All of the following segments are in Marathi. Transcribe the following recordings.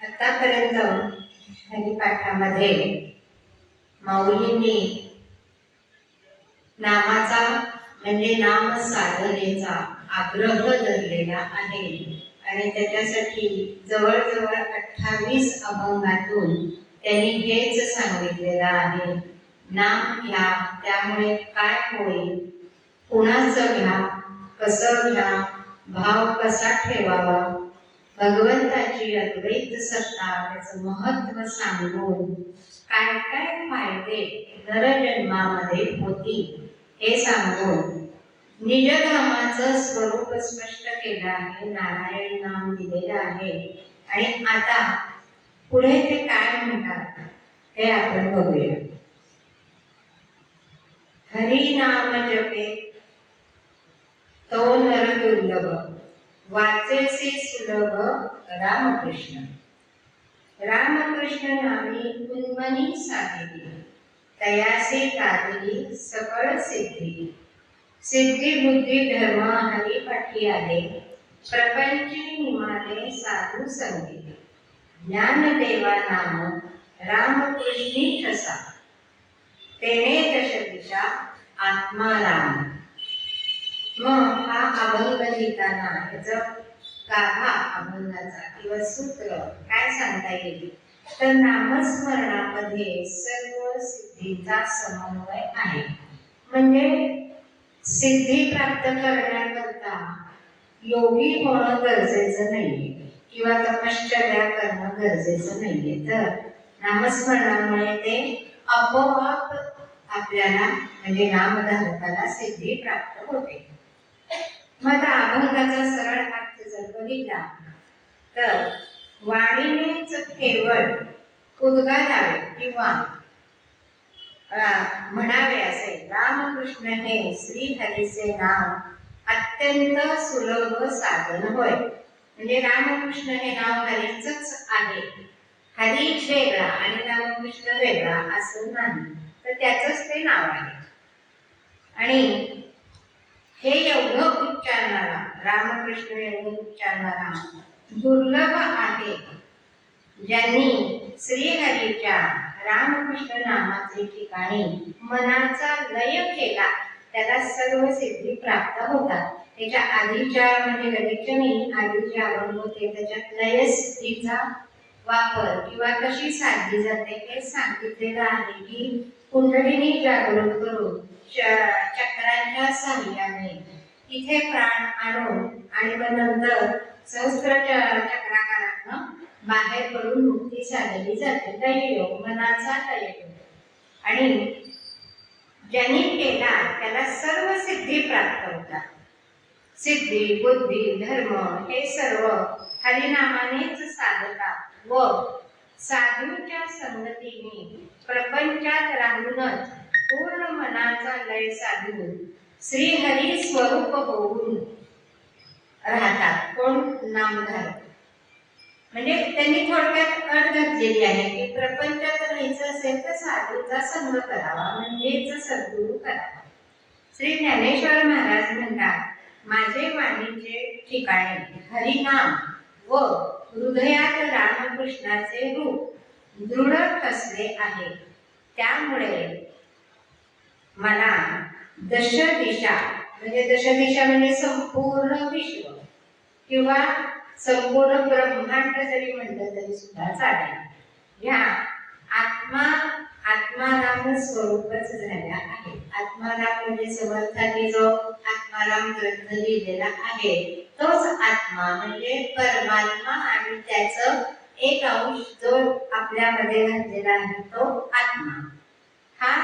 आतापर्यंत हरिपाठामध्ये माऊलींनी नामाचा म्हणजे नाम साधनेचा आग्रह धरलेला आहे आणि त्याच्यासाठी जवळजवळ 28 अभंगातून त्यांनी हेच सांगितलेलं आहे. नाम घ्या त्यामुळे काय होईल, कुणाचं घ्या, कसं घ्या, भाव कसा ठेवावा, भगवंताची अद्वैत सत्ता त्याचं महत्व सांगून काय काय फायदे नरजन्मामध्ये होतील हे सांगून निजधामाचं स्वरूप स्पष्ट केलं आहे. नारायण नाम दिलेलं आहे आणि आता पुढे ते काय म्हणतात हे आपण बघूया. हरी नाम जपे तो नर दुर्लभ, वाचेसे सुलभ रामकृष्ण. रामकृष्ण नामी उन्मनी साधिली, तयासे कादली सकळ सिद्धी. सिद्धी बुद्धी धर्म हरिपाठी आले, प्रपंची निमाले साधू संगी. ज्ञानदेवा नाम रामकृष्णी ठसा, तेने दश दिशा आत्मा राम. मग हा अभंग लिहिताना याचं गाभा अभंगाचा किंवा सूत्र काय सांगता येईल तर नामस्मरणामध्ये सर्व सिद्धींचा समन्वय आहे. म्हणजे सिद्धी प्राप्त करण्याकरता योगी होणं गरजेचं नाहीये किंवा तपश्चर्या करणं गरजेचं नाहीये, तर नामस्मरणामुळे ते आपोआप आपल्याला म्हणजे नामधारकाला सिद्धी प्राप्त होते. मग अभंगाचा सरळ अर्थ जर बघितला तर वाणीनेच केवळ उद्गारावे किंवा म्हणावे असे, रामकृष्ण हे श्रीहरीचे नाव अत्यंत सुलभ साधन होय. म्हणजे रामकृष्ण हे नाव हरीचंच आहे. हरी वेगळा आणि रामकृष्ण वेगळा असं नाही, तर त्याचंच ते नाव आहे. आणि हे एवढं उच्चारणारा रामकृष्ण एवढं उच्चारणारा दुर्लभ आहे. ज्यांनी श्रीहरीच्या रामकृष्ण नामाचे ठिकाणी मनाचा लय केला त्याला सर्व सिद्धी प्राप्त होतात. त्याच्या आधीच्या म्हणजे लगेचच्या नाही, आधीचे अभंग होते त्याच्यात लय सिद्धीचा वापर किंवा कशी साधली जाते हे सांगितलेलं आहे की कुंडलिनी जागृत करून चक्रांच्या साह्याने तिथे प्राण आणून आणि मग नंतर सहस्त्र चक्राकारातनं बाहेर पडून मुक्ती साधली जाते. लययोग, मनाचा लययोग. आणि ज्यांनी केला त्याला सर्व सिद्धी प्राप्त होतात. सिद्धी बुद्धी धर्म हे सर्व हरिनामानेच साधतात व साधूच्या संगतीने प्रपंचात राहूनच पूर्ण मनाचा लय साधून श्रीहरी स्वरूप होऊन राहतात. कोण? नामधारक. म्हणजे त्यांनी थोडक्यात अट घातलेली आहे की प्रपंचात राहायचं असेल तर साधूचा संग करावा म्हणजेच सद्गुरू करावा. श्री ज्ञानेश्वर महाराज म्हणतात, माझे वाणीचे ठिकाणी हरिनाम व हृदयात रामकृष्णाचे रूप दृढ ठसले आहे. त्यामुळे मला दशदिशा म्हणजे संपूर्ण विश्व किंवा संपूर्ण ब्रह्मांड जरी म्हटलं तरी सुद्धा चालेल. ह्या आत्माराम स्वरूपच झाल्या आहे. आत्माराम म्हणजे समर्थांनी जो आत्माराम ग्रंथ लिहिलेला आहे तोच आत्मा म्हणजे परमात्मा आणि त्याचं एक अंश जो आपल्यामध्ये घातलेला आहे तो आत्मा. हा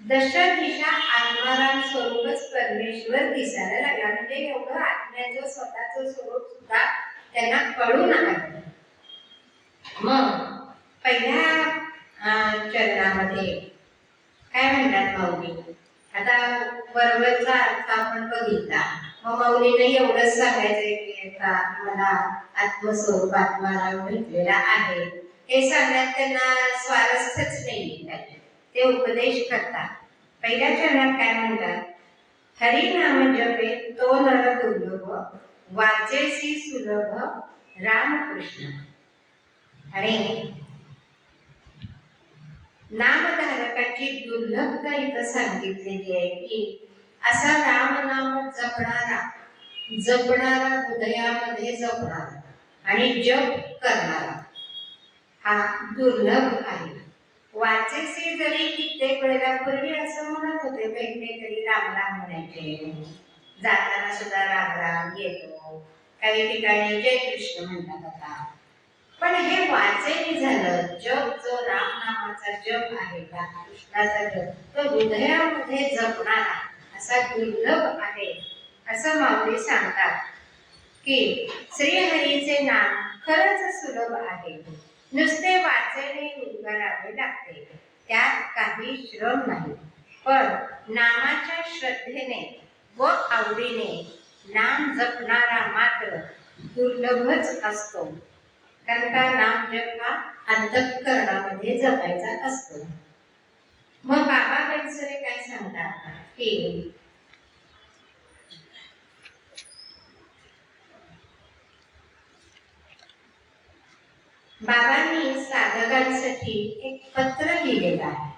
दशदिशा आत्माराम स्वरूपच परमेश्वर दिसायला लागला. म्हणजे एवढं आत्म्याचं स्वतःचं स्वरूप सुद्धा त्यांना कळून आलं. मग पहिल्या चरणामध्ये काय म्हणतात माऊली, आता बरोबरचा अर्थ आपण बघितला. मग माऊलीने एवढंच सांगायचंय की मला आत्मस्वरूप आत्माराम भेटलेला आहे हे सांगण्यात त्यांना स्वारस्थ्यच नाहीये. ते उपदेश करतात. पहिल्या चरणात काय म्हणतात, हरी नाम जपे तो नर दुर्लभ, वाचेसी सुलभ रामकृष्ण. आणि नामधारकाची दुर्लभता इथं सांगितलेली आहे की असा रामनाम जपणारा हृदयामध्ये जपणारा आणि जप करणारा हा दुर्लभ आहे. वाचेसे जरी कित्येक वेळेला पूर्वी असं म्हणत होते, भेटले तरी राम राम म्हणायचे, जाताना सुद्धा राम राम येतो, काही ठिकाणी जय कृष्ण म्हणतात आता. पण हे वाचेनी झालं. जप जो राम नामाचा जप आहे, कृष्णाचा जप तो हृदयामध्ये जपणारा असा दुर्लभ आहे असं माऊली सांगतात की श्रीहरीचे नाम खरंच सुलभ आहे. नुसते वाचणे उद्गारावे लागते, त्यात काही श्रम नाही. पण नामाच्या श्रद्धेने व आवडीने नाम जपणारा मात्र दुर्लभच असतो. कारण का नाम जप हा अंतःकरणामध्ये जपायचा असतो. मग बाबा बनसरे काय सांगतात की बाबांनी साधकांसाठी एक पत्र लिहिलेलं आहे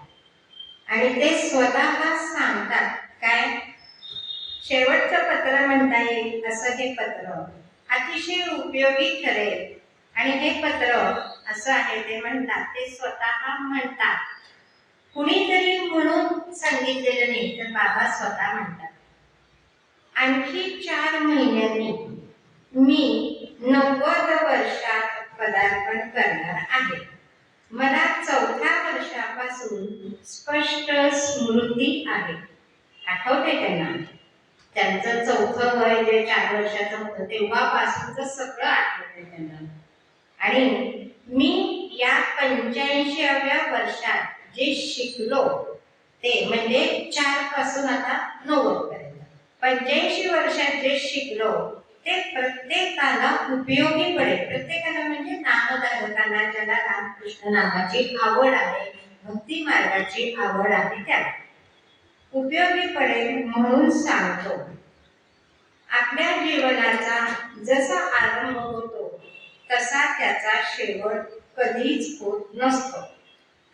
आणि ते स्वतः सांगतात काय, शेवटचं पत्र म्हणता येईल असं हे पत्र अतिशय उपयोगी ठरेल. आणि हे पत्र असं आहे, ते म्हणतात, ते स्वतः म्हणतात, कुणीतरी म्हणून सांगितलेलं नाही, तर बाबा स्वतः म्हणतात. आणखी 4 महिन्यांनी मी 90 वर्षात पदार्पण करणार आहे. मला 4थ्या वर्षापासून स्पष्ट स्मृती आहे. आठवते त्यांचं 4थं वय जे 4 वर्षाचं होतं तेव्हापासूनच सगळं आठवते त्यांना. आणि मी या 85व्या वर्षात जे शिकलो ते म्हणजे 4 पासून आता 90 पर्यंत 85 वर्षात जे शिकलो ते प्रत्येकाला उपयोगी पडेल. प्रत्येकाला म्हणजे नामधारकांना, ज्याला रामकृष्ण नामाची आवड आहे, भक्ती मार्गाची आवड आहे, त्याला उपयोगी पडेल म्हणून सांगतो. आपल्या जीवनाचा जसा आरंभ होतो तसा त्याचा शेवट कधीच होत नसतो.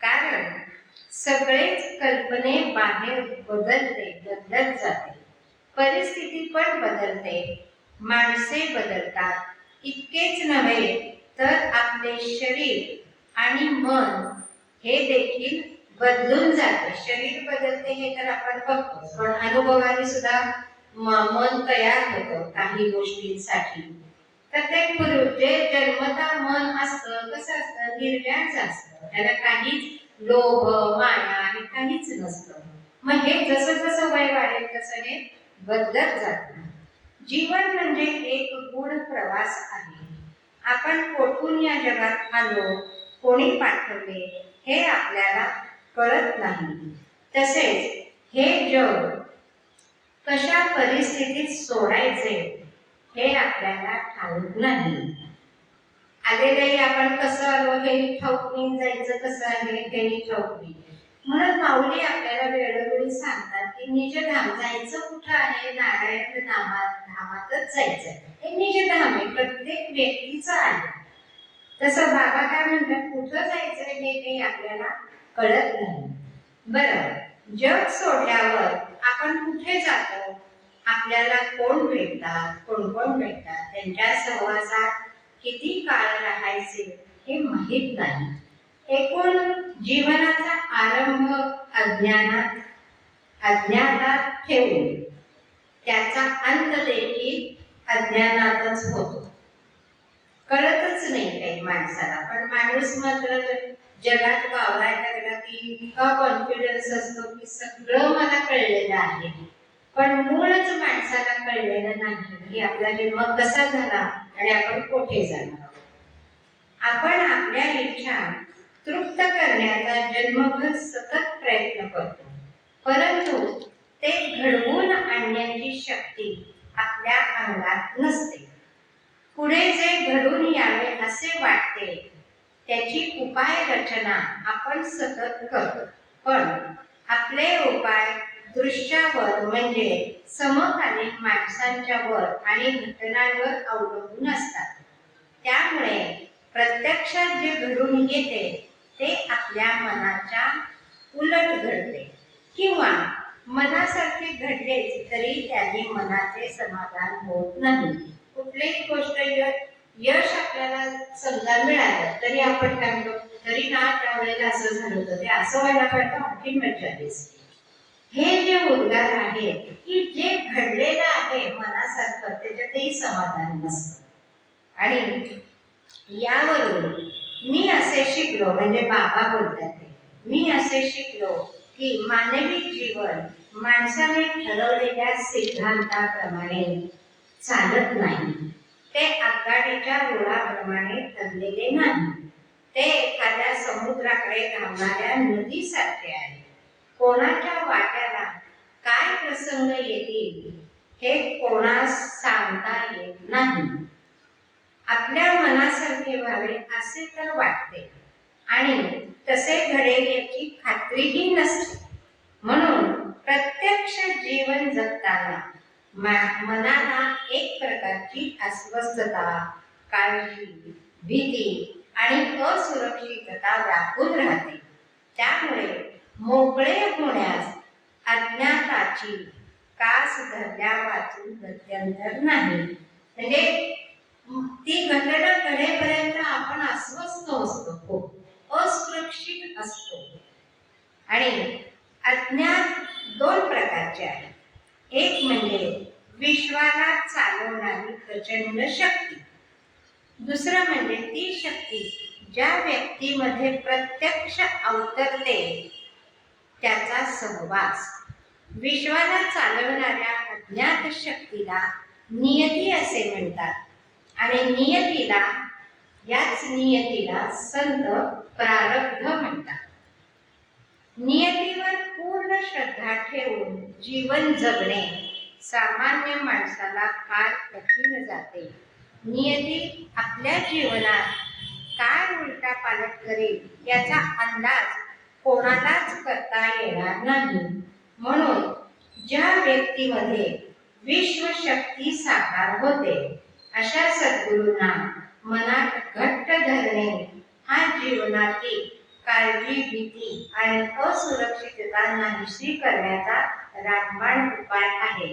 कारण सगळेच कल्पने बाहेर बदलत जाते. परिस्थिती पण बदलते, माणसे बदलतात. इतकेच नव्हे तर आपले शरीर आणि मन हे देखील बदलून जाते. शरीर बदलते हे तर आपण बघतो, पण अनुभवाने सुद्धा मन तयार होतं काही गोष्टींसाठी. तर ते जे जन्मता मन असतं कसं असतं, निर्व्याज असतं, त्याला काहीच लोभ माया हे काहीच नसतं. मग हे जसं जसं वय वाढेल तसं हे बदलत जातं. जीवन म्हणजे एक गूढ प्रवास आहे. आपण कोठून या जगात आलो, कोणी पाठवले हे आपल्याला कळत नाही. तसेच हे जग कशा परिस्थितीत सोडायचे हे आपल्याला ठाऊक नाही. आलेलंही आपण कसं आलो हे ठाऊक नाही, जायचं कसं आहे हे ठाऊक नाही. म्हणून माऊली आपल्याला वेळोवेळी सांगतात की निजधाम जायचं कुठं आहे, नारायण धामातच जायचं. हे निजधाम आहे, प्रत्येक व्यक्तीचं आहे. तसं बाबा काय म्हणतात, कुठं जायचं हे काही आपल्याला कळत नाही. बरं, जग सोडल्यावर आपण कुठे जातो, आपल्याला कोण भेटतात, कोण भेटतात, त्यांच्या सहवासात किती काळ राहायचे हे माहीत नाही. एकूण जीवनाचा आरंभ अज्ञानात ठेवून त्याचा अंत देखील अज्ञानातच होतो. कळतच नाही काही माणसाला. पण माणूस मात्र जगात वावरायला लागला की इतका कॉन्फिडन्स असतो की सगळं मला कळलेलं आहे. पण मूळच माणसाला कळलेलं नाही की आपला जन्म कसा झाला आणि आपण कुठे जाणार. आपण आपल्या इच्छा तृप्त करण्याचा जन्मभर सतत प्रयत्न करतो, परंतु ते घडवून आणण्याची शक्ती आपल्या अंगात नसते. पुढे जे घडून यावे असे वाटते त्याची उपाय रचना आपण सतत करतो, पण आपले उपाय दृश्यावर म्हणजे समकालीन माणसांच्या वर आणि घटनांवर अवलंबून असतात. त्यामुळे प्रत्यक्षात जे घडून येते ते आपल्या मनाच्या उलट घडते, किंवा मनासारखे घडलेच तरी त्याने मनाचे समाधान होत नाही. कुठलीही गोष्ट यश आपल्याला समजा मिळालं तरी आपण काय म्हणतो, तरी ना त्यावेळेला असं झालं होतं, ते असं व्हायला पाहिजे, आणखी मजा दिसते. हे जे उद्गार आहेत की जे घडलेलं आहे मनासारखं त्याच्यातही समाधान नसतं. आणि यावरून मी असे शिकलो, म्हणजे बाबा बोलतात, मी असे शिकलो की मानवी जीवन माणसाने ठरवलेल्या सिद्धांताप्रमाणे चालत नाही. ते आगगाडीच्या रुळाप्रमाणे ठरलेले नाही. ते एखाद्या समुद्राकडे धावणाऱ्या नदीसारखे आहे. कोणाच्या वाट्याला काय प्रसंग येतील हे कोणास सांगता येत नाही. आपल्या मनासारखे व्हावे असे तर वाटते आणि तसे घडेल याची खात्रीही नसते. म्हणून प्रत्यक्ष जीवन जगताना मनाला एक प्रकारची अस्वस्थता, काळजी, भीती आणि असुरक्षितता व्यापून राहते. त्यामुळे मोकळे होण्यास अज्ञाताची कास धरल्या वाचून गत्यंतर नाही. म्हणजे ती घटना घडेपर्यंत आपण अस्वस्थ असतो, खूप असुरक्षित असतो. आणि अज्ञात दोन प्रकारचे आहेत. एक म्हणजे विश्वाला चालवणारी प्रचंड शक्ती, दुसरं म्हणजे ती शक्ती ज्या व्यक्तीमध्ये प्रत्यक्ष अवतरते त्याचा सहवास. विश्वाला चालवणाऱ्या अज्ञात शक्तीला नियती असे म्हणतात आणि नियतीला संत प्रारब्ध म्हणतात. नियतीवर पूर्ण श्रद्धा ठेवून जीवन जगणे सामान्य माणसाला फार कठीण जाते. नियती आपल्या जीवनात काय उलटा पालट करेल याचा अंदाज कोणालाच करता येणार नाही. म्हणून ज्या व्यक्तीमध्ये विश्वशक्ती साकार होते अशा सद्गुरूंना मनात घट्ट धरणे हा जीवनातील काळजी, भीती आणि असुरक्षितता नाहीशी करण्याचा रामबाण उपाय आहे.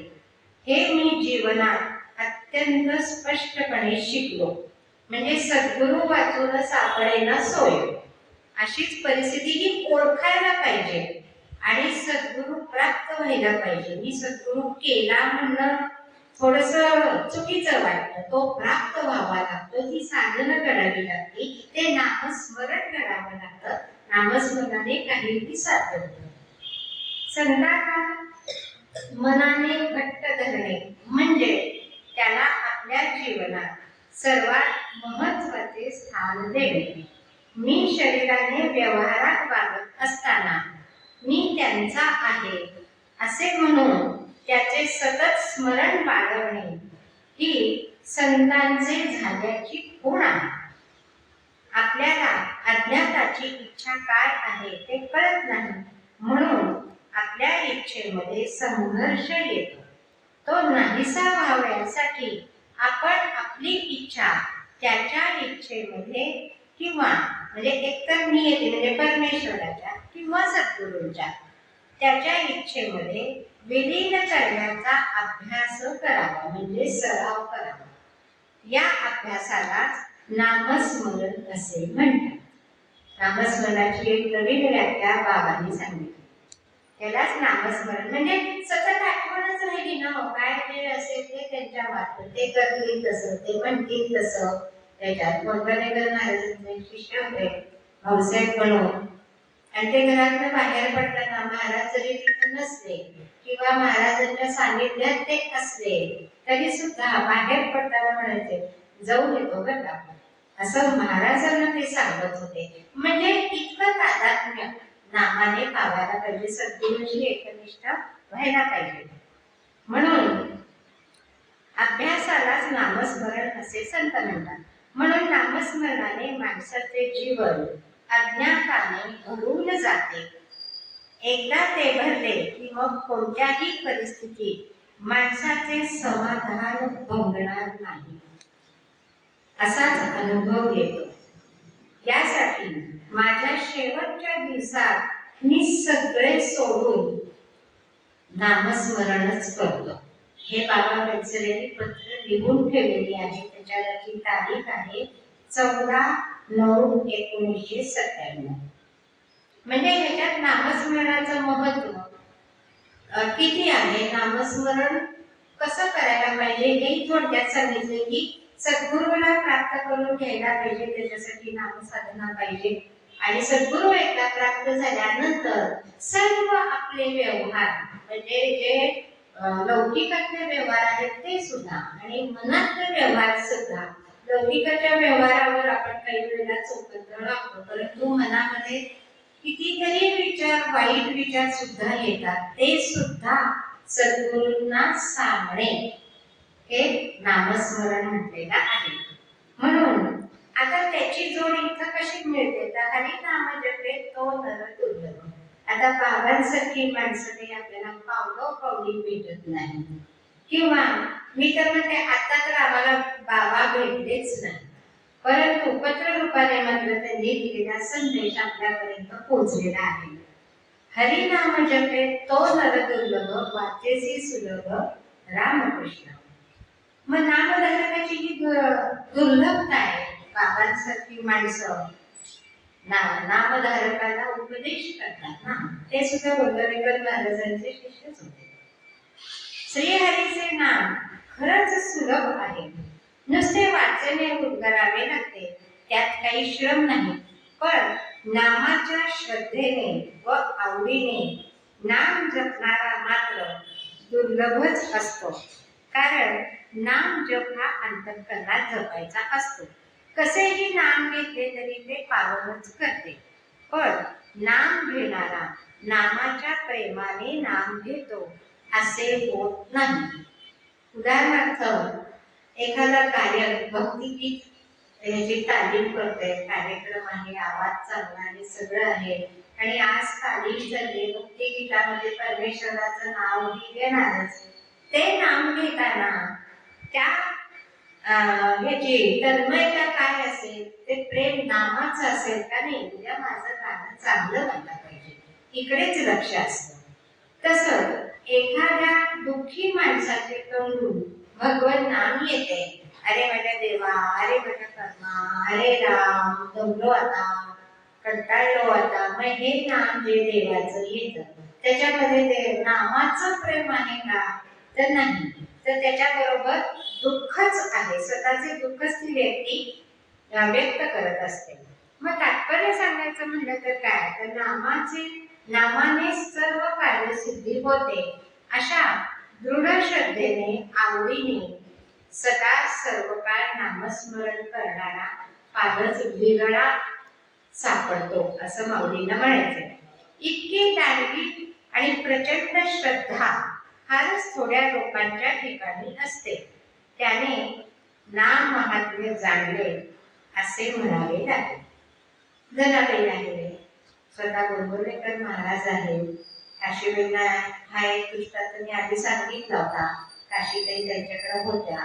हे मी जीवनात अत्यंत स्पष्टपणे शिकलो. म्हणजे सद्गुरू वाचून सापडेना सोय अशीच परिस्थिती ही ओळखायला पाहिजे आणि सद्गुरू प्राप्त व्हायला पाहिजे. मी सद्गुरू केला म्हणणं थोडस चुकीचं वाटतं. तो प्राप्त व्हावा लागतो, ती साधनं करावी लागते, ते नामस्मरण करावं लागतं. नामस्मरणाने काहीही साध्य होतं. संतांना मनाने घट्ट धरणे म्हणजे त्याला आपल्या जीवनात सर्वात महत्त्वाचे स्थान देणे. मी शरीराने व्यवहारात वागत असताना मी त्यांचा आहे असे म्हणून त्याचे सतत स्मरण बाळगणे ही संतांचे झाल्याची खूण आहे. आपल्याला अज्ञाताची इच्छा काय आहे ते कळत नाही, म्हणून आपल्या इच्छेमध्ये संघर्ष येतो. तो नाहीसा व्हावयासाठी आपण आपली इच्छा त्याच्या इच्छेमध्ये किंवा म्हणजे एकतर नियती म्हणजे परमेश्वराच्या किंवा सद्गुरूंच्या त्याच्या इच्छेमध्ये विलीन करण्याचा अभ्यास करावा, म्हणजे सराव करावा. या अभ्यासालाच नामस्मरण असे म्हणतात. नामस्मरणाची एक नवीन व्याख्या बाबांनी सांगितली. त्यालाच नामस्मरण म्हणजे सतत आठवणच राहिली ना, काय जे असेल ते त्यांच्या मार्फत ते करतील तसं, ते म्हणतील तसं. त्याच्यात कोणत्याकडे महाराजांचे शिष्य होते भाऊसाहेब बनवून, आणि ते घरातून बाहेर पडताना महाराज जरी तिथे नसले किंवा महाराजांच्या सानिध्यात ते असले तरी सुद्धा बाहेर पडताना म्हणायचे जाऊन येतो बरं का, असं महाराजांना ते सांगत होते. म्हणजे इतकं तादात्म्य नामाने पावायला पाहिजे, सद्गुरूंची एकनिष्ठा व्हायला पाहिजे. म्हणून अभ्यासालाच नामस्मरण असे संत म्हणतात. म्हणून नामस्मरणाने माणसाचे जीवन अज्ञाताने भरून जाते. एकदा ते भरले की मग कोणत्याही परिस्थितीत माणसाचे समाधान भंगणार नाही असाच अनुभव येतो. यासाठी माझ्या शेवटच्या दिवसात मी सगळे सोडून नामस्मरणच करतो. हे बाबा वत्सलेनी पत्र लिहून ठेवलेली आहे. त्याच्यावरची तारीख आहे 14/9/1997. म्हणजे ह्याच्यात नामस्मरणाचं महत्व किती आहे, नामस्मरण कसं करायला पाहिजे हे थोडक्यात सांगितले की सद्गुरूला प्राप्त करून घ्यायला पाहिजे, त्याच्यासाठी नामसाधना पाहिजे. आणि सद्गुरू एकदा प्राप्त झाल्यानंतर सर्व आपले व्यवहार म्हणजे जे लौकिकातले व्यवहार आहेत ते सुद्धा आणि मनातले व्यवहार सुद्धा, लौकिकाच्या व्यवहारावर आपण काही वेळेला चौकत लागतो, परंतु मनामध्ये कितीतरी विचार, वाईट विचार सुद्धा येतात, ते सुद्धा सद्गुरूंना सांगणे हे नामस्मरण म्हटलेलं आहे. म्हणून आता त्याची जोड इथं कशी मिळते तर हरी नाम जपे तो नर दुर्लभ. आता बाबांसारखी माणसं काही आपल्याला पावली भेटत नाही, किंवा मी तर म्हणते आता तर आम्हाला बाबा भेटलेच नाही, परंतु पत्र रूपाने मात्र त्यांनी दिलेला संदेश आपल्यापर्यंत पोहोचलेला आहे. हरी नाम जपे तो नर दुर्लभ, वाचेसी सुलभ रामकृष्ण. मग नामधारकाची ही दुर्लभता आहे. बाबांसारखी माणसं नामधारकाला उपदेश करतात ना, ते सुद्धा गोंधळेकर महाराजांचे शिष्यच होते. श्रीहरीचे नाम खरंच सुलभ आहे, नुसते वाचणे उद्गारावे लागते, त्यात काही श्रम नाही. पण नामाच्या श्रद्धेने व आवडीने नाम जपणारा मात्र दुर्लभच असतो. कारण नाम जप हा अंतःकरणात जपायचा असतो. कसेही नाम घेतले तरी ते पावनच करते, पण नाम घेणारा नामाच्या प्रेमाने नाम घेतो असे होत नाही. उदाहरणार्थ एखादा कार्य भक्तिगीत याची तालीम करतोय, कार्यक्रम आहे, आवाज चांगला आहे, सगळं आहे, आणि आज तालीम चालली, भक्तिगीतामध्ये परमेश्वराचं नाव घेणारच. ते नाम घेताना त्या ह्याची तन्मयता काय असेल, ते प्रेम नामाचं असेल का नाही, उद्या माझं गाणं चांगलं व्हायला पाहिजे, इकडेच लक्ष असतं. तसं एखाद्या दुःखी माणसाचे तोंडून भगवान नाम येते, अरे माझ्या देवा, अरे माझ्या कर्मा, अरे राम, दमलो आता, कंटाळलो आता, मग हे नाम जे देवाचं येतं त्याच्यामध्ये ते नामाचं प्रेम आहे का तर नाही, तर त्याच्याबरोबर दुःखच आहे, स्वतःचे दुःखच ती व्यक्ती व्यक्त करत असते. मग तात्पर्य सांगायचं म्हणलं तर काय, तर नामाने सर्व कार्यसिद्धी होते. अशा दृढ श्रद्धेने, आवडीने सदा सर्व काळ नामस्मरण करणारा फारच विरळा सापडतो असं माऊलींना म्हणायचंय. इतकी दानवी आणि प्रचंड श्रद्धा फारच थोड्या लोकांच्या ठिकाणी असते. त्याने नाम महात्म्य जाणले असे म्हणावे लागेल. जनाबाई आहे, स्वतः गोंधळेकर महाराज आहे, काशीबाईंना हा एक दृष्टांत मी आधी सांगितला होता. काशीबाई त्यांच्याकडे होत्या,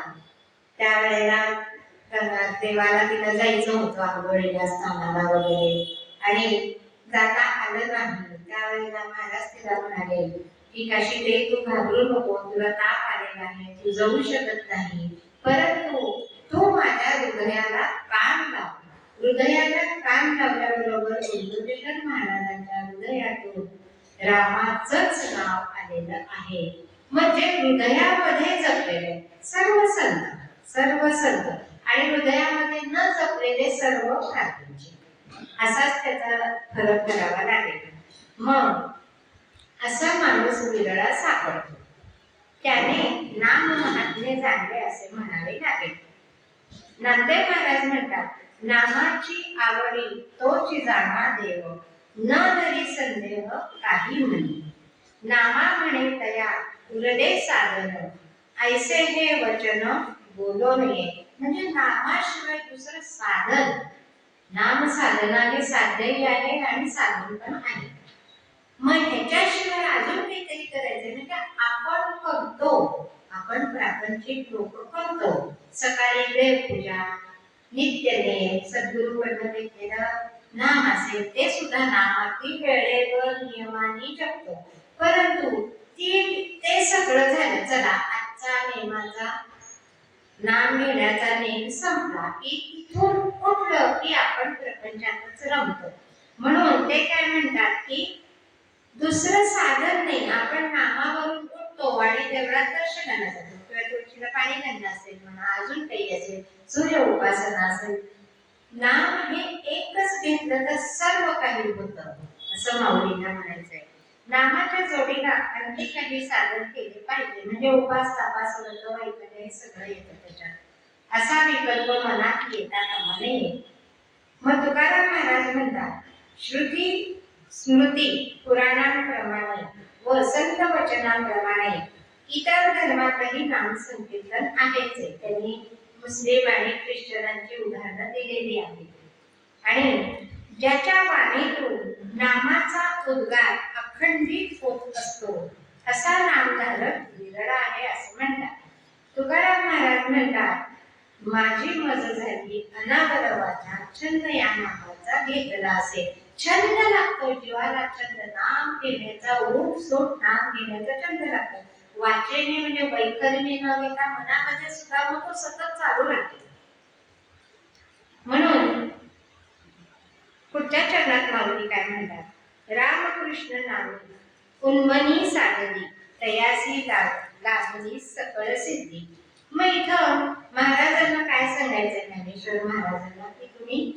त्यावेळेला देवाला तिला जायचं होतं आंघोळीला, स्नानाला वगैरे, आणि जाता आलं नाही. त्यावेळेला महाराज तिला म्हणाले की काशीबाई तू घाबरू नको, तुला ताप आलेला आहे, तू जाऊ शकत नाही, परंतु तू माझ्या हृदयाला कान लाव. हृदयाला कान लावल्याबरोबर गोंधळेकर महाराजांच्या हृदयातून रामाचंच नाव आलेलं आहे. म्हणजे हृदयामध्ये जपलेले सर्व संत आणि हृदयामध्ये न जपलेले सर्व प्रार्थींचे, असाच त्याचा फरक करावा लागेल. मग असा माणूस विरळा सापडतो, त्याने नाम महात्म्य जाणले असे म्हणावे लागेल. नामदेव महाराज म्हणतात, नामाची आवडी तोची जाणा देव, न धरी संदेह काही म्हणी, नामा म्हणे तया उरले साधन, ऐसे हे वचन बोलो नये. म्हणजे नामाशिवाय दुसरं साधन, नाम साधना हे साध्यही आहे आणि साधन पण आहे. मग ह्याच्याशिवाय अजून काहीतरी करायचं म्हणजे आपण करतो, आपण प्रापंचिक लोक करतो, सकाळी देवपूजा, नित्यनेम सद्गुरूकडनं घेतलेलं नाम असेल ते सुद्धा नाम अगदी वेळेवर नियमाने जपतो. परंतु ते सगळं झालं, चला आजचा नेमाचा नाम घेण्याचा नेम संपला की तिथून उठलं की आपण प्रपंचातच रमतो. म्हणून ते काय म्हणतात की दुसरं साधन नाही, आपण नामावरून उठतो आणि देवळात दर्शनाला जातो किंवा तुळशीला पाणी घालणं असेल म्हणा, अजून काही असेल, सूर्य उपासना असेल, नाम हे एकच घेतलं तर सर्व काही होतं असं माऊलींना म्हणायचंय. नामाच्या जोडीला आणखी काही साधन केले पाहिजे, म्हणजे उपास तापास व्रत वैकल्य हे सगळं येतं त्याच्यात. असा विकल्प मनात येता कामा नये. मग तुकाराम महाराज म्हणतात, श्रुती स्मृती पुराणांप्रमाणे व संत वचनांप्रमाणे इतर धर्मातही नाम संकीर्तन आहेच. त्यांनी मुस्लिम आणि ख्रिश्चनांची उदाहरणं दिलेली आहेत. आणि ज्याच्या वाणीतून नामाचा उद्गार अखंडित होत असतो असा नामधारक विरळ आहे असं म्हणतात. तुकाराम महाराज म्हणतात, माझी मज झाली अनावरवाचा छंद या नामाचा घेतला असेल. छंद लागतो जीवाला, छंद नाम घेण्याचा, उठ सोट नाम घेण्याचा छंद लागतो. वाचेने म्हणजे वैखरीने न घेता मनामध्ये सुद्धा मग तो सतत चालू राहतो. म्हणून पुढच्या चरणात माऊली काय म्हणतात, रामकृष्ण नामी उन्मनी साधली तयासी लाभली सकळ सिद्धी. मग इथं महाराजांना काय सांगायचंय, ज्ञानेश्वर महाराजांना, की तुम्ही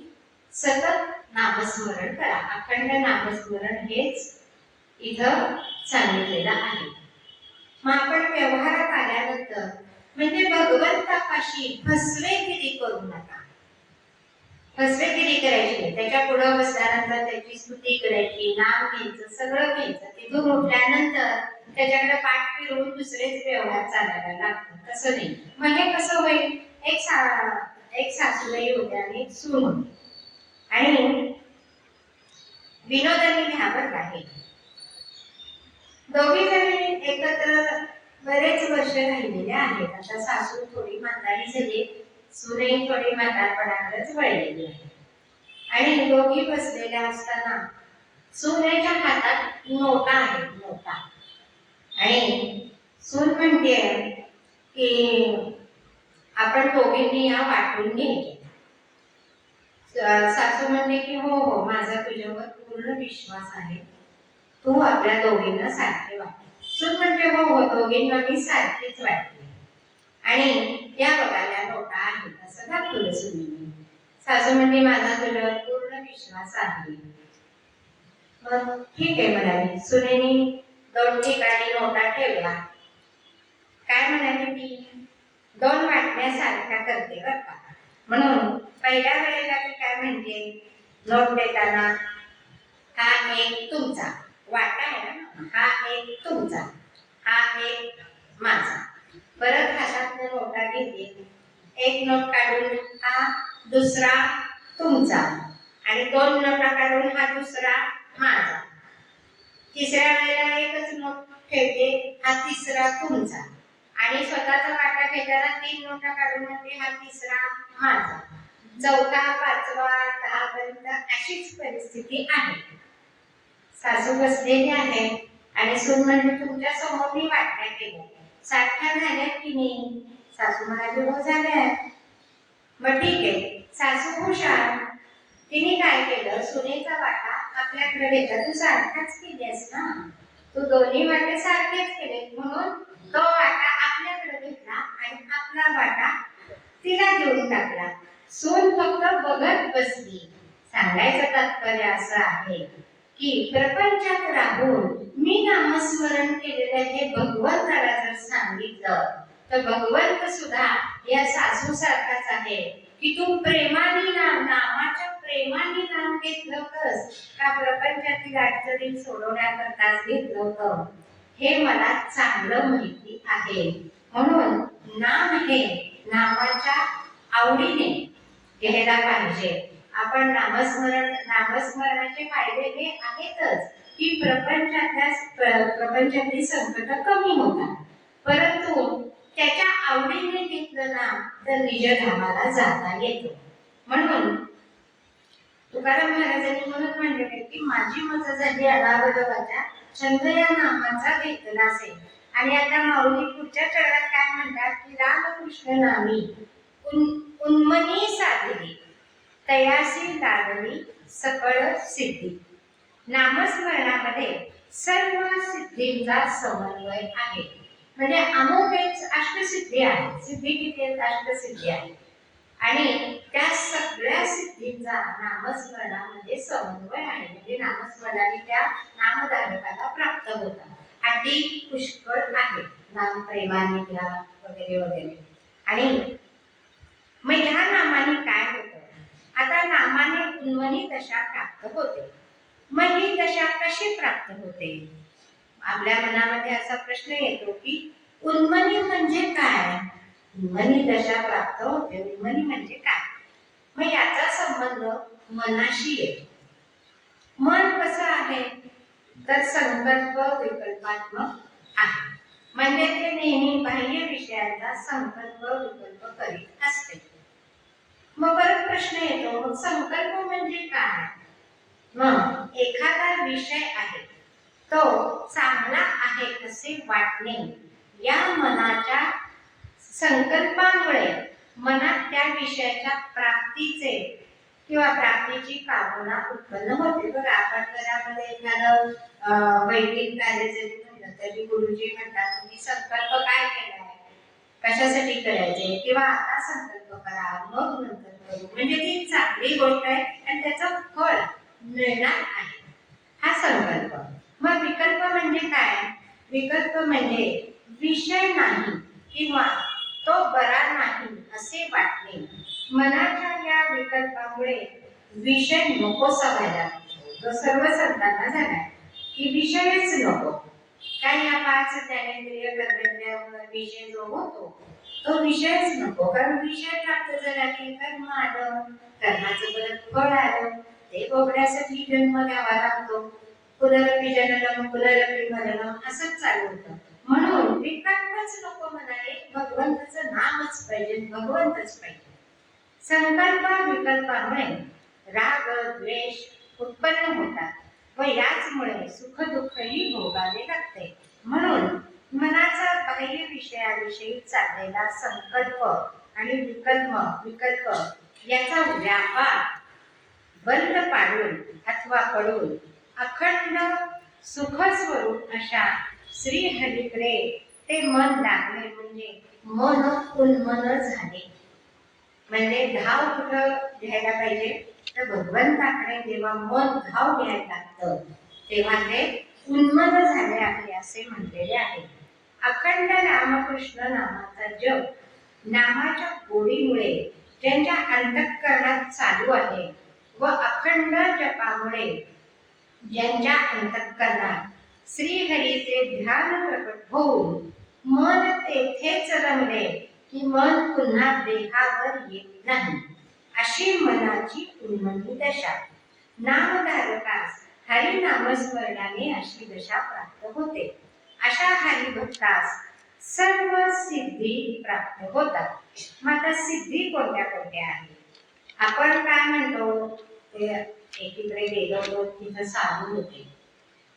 सतत नामस्मरण करा. अखंड नामस्मरण हेच इथं सांगितलेलं आहे. मग आपण व्यवहारात आल्यानंतर म्हणजे भगवंतापाशी फसवेगिरी करू नका. फसवेगिरी करायची नाही. त्याच्या पुढे बसल्यानंतर त्याची स्तुती करायची, नाम घ्यायचं, सगळं घ्यायचं. तिथून उठल्यानंतर त्याच्याकडे पाठ फिरवून दुसरेच व्यवहार चालायला लागतात, तसं नाही. मग हे कसं होईल, एक सासूबाई होत्या आणि एक सून होती आणि विनोदाने घ्यावर आहे. दोघी जणी एकत्र बरेच वर्ष राहिलेले आहेत. आता सासू थोडी म्हातारी झाली, सूनही थोडी म्हातारपणाकडेच वळलेली आहे. आणि दोघी बसलेल्या असताना सूनेच्या हातात नोटा आहेत, नोटा. आणि सून म्हणते की आपण दोघींनी या वाटून घ्यायचे. सासू म्हणते की हो हो, माझा तुझ्यावर पूर्ण विश्वास आहे, तू आपल्या दोघींना सारखे वाट. सून म्हणते हो हो, दोघींना मी सारखीच वाटते. आणि या बघायला नोटा आहेत असं दाखवलं सुनेने. सासू म्हणते माझा तुझ्यावर पूर्ण विश्वास आहे. मग ठीक आहे म्हणाली. सुनेनी 2 ठिकाणी नोटा ठेवल्या. काय म्हणाली, ती 2 वाटण्यासारख्या करते बरं का. म्हणून पहिल्या वेळेला ती काय म्हणते, नोट देताना, हा एक तुमचा वाटा आहे ना, हा एक तुमचा, हा एक माझा. परत हातात नोटा घेते, एक नोट काढून हा दुसरा तुमचा आणि 2 नोटा काढून हा दुसरा माझा. तिसऱ्या वेळेला एकच नोट ठेवते, हा तिसरा तुमचा आणि स्वतःचा वाटा घेताना 3 नोटा काढून म्हणते हा तिसरा माझा. चौथा, पाचवा, 10 पर्यंत अशीच परिस्थिती आहे. सासू बसलेली आहे आणि सून म्हणजे तुमच्या समोर मी वाटण्या केल्या, सारख्या झाल्यात की नाही. सासू म्हणाली हो झाल्या. मग ठीक आहे. सासू हुशार, तिने काय केलं, सुनेचा वाटा आपल्याकडे घेतला. तू सारखाच केलीस ना, तू दोन्ही वाटे सारखेच केले, म्हणून तो वाटा आपल्याकडे घेतला आणि आपला वाटा तिला देऊन टाकला. सून फक्त बघत बसली. सांगायचं तात्पर्य असं आहे की प्रपंचात राहून मी नामस्मरण केलेलं हे भगवंताला जर सांगितलं तर भगवंत सुद्धा या सासू सारखाच आहे की तू प्रेमाने नामाच्या प्रेमाने नाम घेतलं होतंस का प्रपंचातील अडचणी सोडवण्याकरताच घेतलं होतं, हे मला चांगलं माहिती आहे. म्हणून नाम हे नामाच्या आवडीने घ्यायला पाहिजे. आपण नामस्मरणाचे फायदे हे आहेतच की प्रपंचातली संकट कमी होतात, परंतु त्याच्या आवडीने घेतलं नाम तर निज धामाला जाता येतो. म्हणून तुकाराम महाराजांनी म्हणून म्हणलेले की माझी मज झाली अनावरवाच्या छंद या नामाचा घेतला असेल. आणि आता माऊली पुढच्या चरणात काय म्हणतात की रामकृष्ण नामी उन्मनी साधली तयासी लागली सकळ सिद्धी. नामस्मरणामध्ये सर्व सिद्धींचा समन्वय आहे. म्हणजे अमुक एक अष्टसिद्धी आहे. सिद्धी किती आहेत? अष्टसिद्धी आहे. आणि त्या सगळ्या सिद्धींचा नामस्मरणामध्ये समन्वय आहे. म्हणजे नामस्मरणाने त्या नामधारकाला प्राप्त होतात. अति पुष्कळ आहे नाम प्रेमाने घ्या वगैरे वगैरे. आणि मग ह्या नामाने काय होतं? आता नामाने उन्मनी दशा प्राप्त होते. मग ही दशा कशी प्राप्त होते? आपल्या मनामध्ये असा प्रश्न येतो की उन्मनी म्हणजे काय? उन्मनी दशा प्राप्त होते, उन्मनी म्हणजे काय? मग याचा संबंध मनाशी येतो. मन कसं आहे तर संकल्प विकल्पात्मक आहे. म्हणजे ते नेहमी बाह्य विषयांचा संकल्प विकल्प करीत असते. मग परत प्रश्न येतो मग संकल्प म्हणजे काय? मग एखादा विषय आहे तो चांगला आहे असे वाटणे या मनाच्या संकल्पामुळे मनात त्या विषयाच्या प्राप्तीचे किंवा प्राप्तीची कामना उत्पन्न होते. बघा आपण घरामध्ये एखादं वैदिक कार्य जरी म्हणलं तरी गुरुजी म्हणतात तुम्ही संकल्प काय केलाय, कशासाठी करायचे, किंवा आता संकल्प करा मग नंतर करू. म्हणजे ती चांगली गोष्ट आहे आणि त्याचं फळ मिळणार आहे हा संकल्प. मग विकल्प म्हणजे काय? विकल्प म्हणजे विषय नाही किंवा तो बरा नाही असे वाटणे. मनाच्या या विकल्पामुळे विषय नकोसा व्हायला लागतो. तो सर्व संतांना झालाय की विषयच नको. काय या 5 ज्ञानेंद्रिय कर्मेंद्रियावर विषय जो होतो तो विषयच नको. कारण विषय प्राप्त झाला की कर्म आलं, कर्माचं परत फळ आलं, ते भोगण्यासाठी जन्म घ्यावा लागतो. पुनरपि जननम पुनरपि मरणम असंच चालू होतं. म्हणून विकल्पच नको म्हणाले, भगवंताचं नामच पाहिजे, भगवंतच पाहिजे. संकल्प विकल्पामुळे राग द्वेष उत्पन्न होतात व याचमुळे सुख दुःखही भोगावे लागते. म्हणून मनाचा बाह्य विषयाविषयी चाललेला संकल्प आणि विकल्प याचा व्यापार बंद पाडून अथवा पडून अखंड सुख स्वरूप अशा श्री हरीकडे ते मन लागले म्हणजे मन उन्मन झाले. म्हणजे धाव कुठं घ्यायला पाहिजे तर भगवंताकडे जेव्हा मन धाव घ्यायला लागतं तेव्हा ते उन्मन झाले आहे असे म्हटलेले आहे. अखंड रामकृष्ण नामाचा जप नामाच्या गोडीमुळे ज्यांच्या अंतःकरणात चालू आहे व अखंड जपामुळे ज्यांच्या अंतःकरणात श्रीहरीचे ध्यान प्रकट होऊन मन तेथेच रमले की मन पुन्हा देहावर येत नाही अशी मनाची उन्मनी दशा. नामधारकास हरिनामस्मरणाने अशी दशा प्राप्त होते. अशा हरिभक्तास सर्व सिद्धी प्राप्त होतात. मग आता सिद्धी कोणत्या कोणत्या आहेत? आपण काय म्हणतो ते एकीकडे गेलो होतो तिथं साधू होते.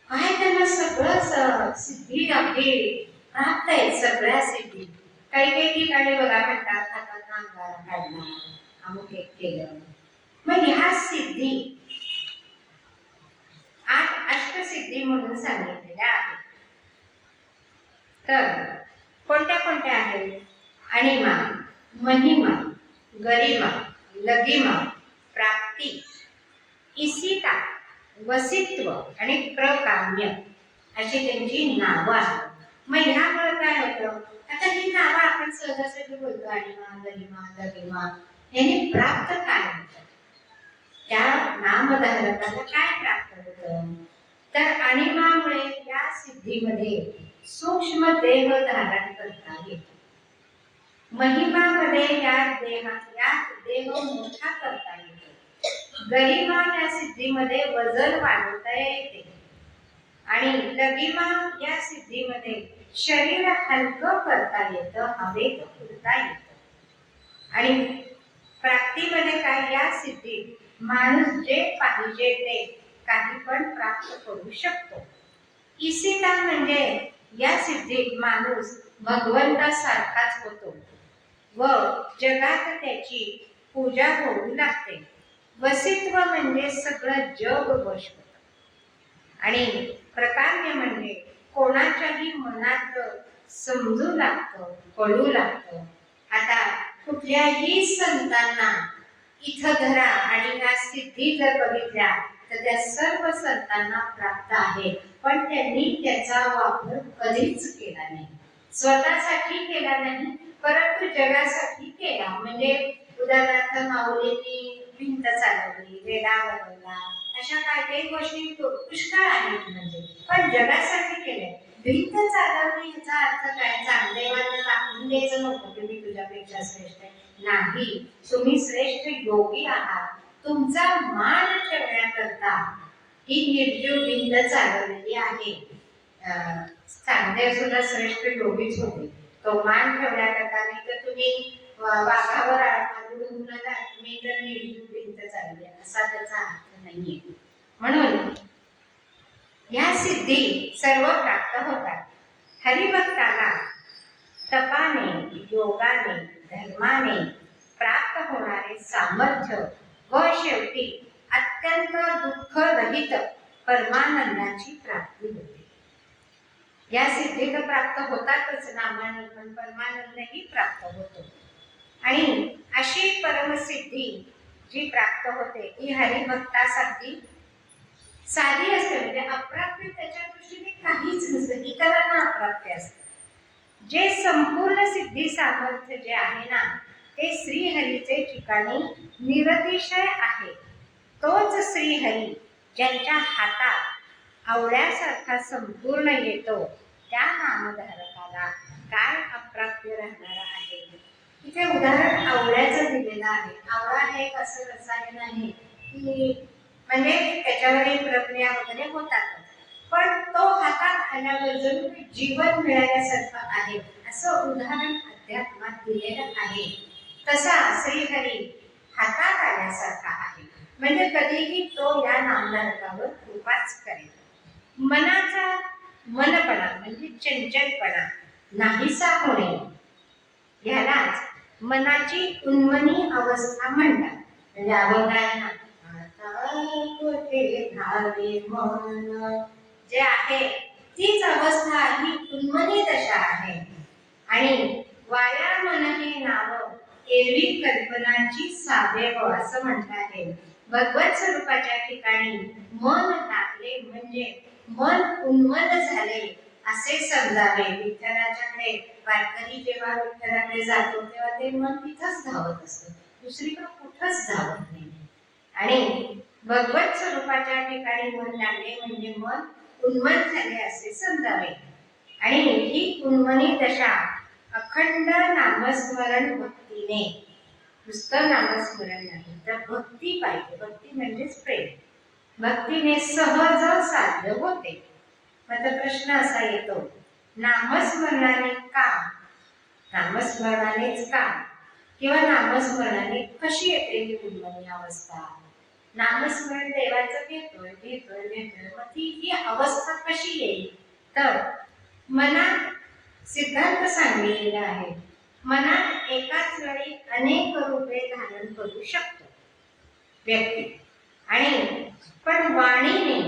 काय त्यांना सगळं सिद्धी अगदी प्राप्त आहेत, सगळ्या सिद्धी. काही काही ठिकाणी बघा म्हणतात हातात अंगारा काढला, अमुक एक केलं. मग ह्या सिद्धी 8 अष्टसिद्धी म्हणून सांगितलेल्या आहेत. तर कोणत्या कोणत्या आहेत? अणिमा, महिमा, गरिमा, लगिमा, प्राप्ती, इसिता, वसित्व आणि प्रकाम्य अशी त्यांची नावं आहेत. मग ह्यामुळे काय होतं? आता ही नावं आपण सहजासहजी बोलतो अणिमा, गरिमा, लगिमा. ह्याने प्राप्त काय होतं? त्या नामधारकाला काय प्राप्त होतं? तर अणिमामुळे या सिद्धीमध्ये सूक्ष्म देह धारण करता येतो. महिमामध्ये या देह मोठा करता येतो. गरिमा या सिद्धीमध्ये वजन वाढवता येते. आणि लगिमा या सिद्धीमध्ये शरीर हलकं करता येतं, हवेत उडता येतं. आणि प्राप्तीमध्ये काय, या सिद्धीत माणूस जे पाहिजे ते काही पण प्राप्त करू शकतो. ईशिता म्हणजे या सिद्धीत माणूस भगवंतासारखाच होतो व जगात त्याची पूजा होऊ लागते. वसित्व म्हणजे सगळं जग वश होतं आणि प्रकार्य म्हणजे कोणाच्याही मनात समजू लागतं, कळू लागतं. आता कुठल्याही संतांना इथं धरा आणि या सिद्धी जर बघितल्या तर त्या सर्व संतांना प्राप्त आहे, पण त्यांनी त्याचा वापर कधीच केला नाही. स्वतःसाठी केला नाही, परंतु जगासाठी केला. म्हणजे उदाहरणार्थ माऊलींनी भिंत चालवली, वेढा बनवला, अशा काही काही गोष्टी पुष्कळ आहेत म्हणजे, पण जगासाठी केले. भिंत चालवली याचा अर्थ काय, चांगदेवाला दाखवून द्यायचं नव्हतं की मी तुझ्यापेक्षा श्रेष्ठ आहे. नाही, तुम्ही श्रेष्ठ योगी आहात. तुमचा मान ठेवण्याकरता ही निर्जीव भिंत चालवलेली आहे. चांगदेव सुद्धा श्रेष्ठ योगीच होते. तो मान ठेवण्याकरता, नाही तर तुम्ही वाघावर आढळून नका, मी तर निर्जीव भिंत चालवली असा त्याचा अर्थ नाहीये. म्हणून या सिद्धी सर्व प्राप्त होतात. हरिभक्ताला तपाने, योगाने, धर्माने प्राप्त होणारे सामर्थ्य व शेवटी अत्यंत दुःखरहित परमानंदाची प्राप्ती होते. या सिद्धी तर प्राप्त होतातच नामाने, पण परमानंदही प्राप्त होतो. आणि अशी परमसिद्धी जी प्राप्त होते ती हरिभक्तासाठी साधी असते. म्हणजे अप्राप्य त्याच्या दृष्टीने काहीच नसतं, इतरांना अप्राप्य असतं. जे संपूर्ण सिद्धी सामर्थ्य जे आहे ना, ते श्रीहरीचे ठिकाणी निरतिशय आहे. तोच श्रीहरी ज्यांच्या हातात आवळ्यासारखा संपूर्ण येतो, त्या नामधारकाला काय अप्राप्य राहणार आहे. इथे उदाहरण आवळ्याचं दिलेलं आहे. आवळा हे एक असं रसायन आहे की म्हणजे त्याच्यावर प्रक्रिया वगैरे होतात, पण तो हातात आल्यावर जणू जीवन मिळाल्यासारखं आहे, असं उदाहरण अध्यात्मात दिलेलं आहे. तसा श्रीहरी हातात आल्यासारखा आहे. म्हणजे कधीही तो या नामधारकावर कृपाच करेल. मनाचा मनपणा म्हणजे चंचलपणा नाहीसा होणे, ह्यालाच मनाची उन्मनी अवस्था म्हणतात. म्हणजे अभंग आहे ना, मन जे आहे तीच अवस्था ही उन्मनी दशा आहे. आणि वाया मन हे नाव एरवी कल्पनाची साधेव असं म्हणता येईल. भगवत स्वरूपाच्या ठिकाणी मन लागले म्हणजे मन उन्मन झाले असे समजावे. विठ्ठलाच्याकडे वारकरी जेव्हा विठ्ठलाकडे जातो तेव्हा ते मन तिथंच धावत असतं, दुसरीकडे कुठंच धावत नाही. आणि भगवत स्वरूपाच्या ठिकाणी मन लागले म्हणजे मन उन्मन झाले असे समजावे. आणि ही उन्मनी दशा अखंड नामस्मरण भक्तीने, नुसतं नामस्मरण नाही तर भक्ती पाहिजे. भक्ती म्हणजेच प्रेम. भक्तीने सहज साध्य होते. माझा प्रश्न असा येतो, नामस्मरणाने का, नामस्मरणानेच का, किंवा नामस्मरणाने कशी येते ही उन्मनी अवस्था. नामस्मरण देवाचं घेतोय घेतोय घेतोय, मग ही अवस्था कशी येईल. तर मनात सिद्धांत सांगितलेला आहे, मनात एकाच वेळी अनेक रूपे धारण करू शकतो व्यक्ती. आणि पण वाणीने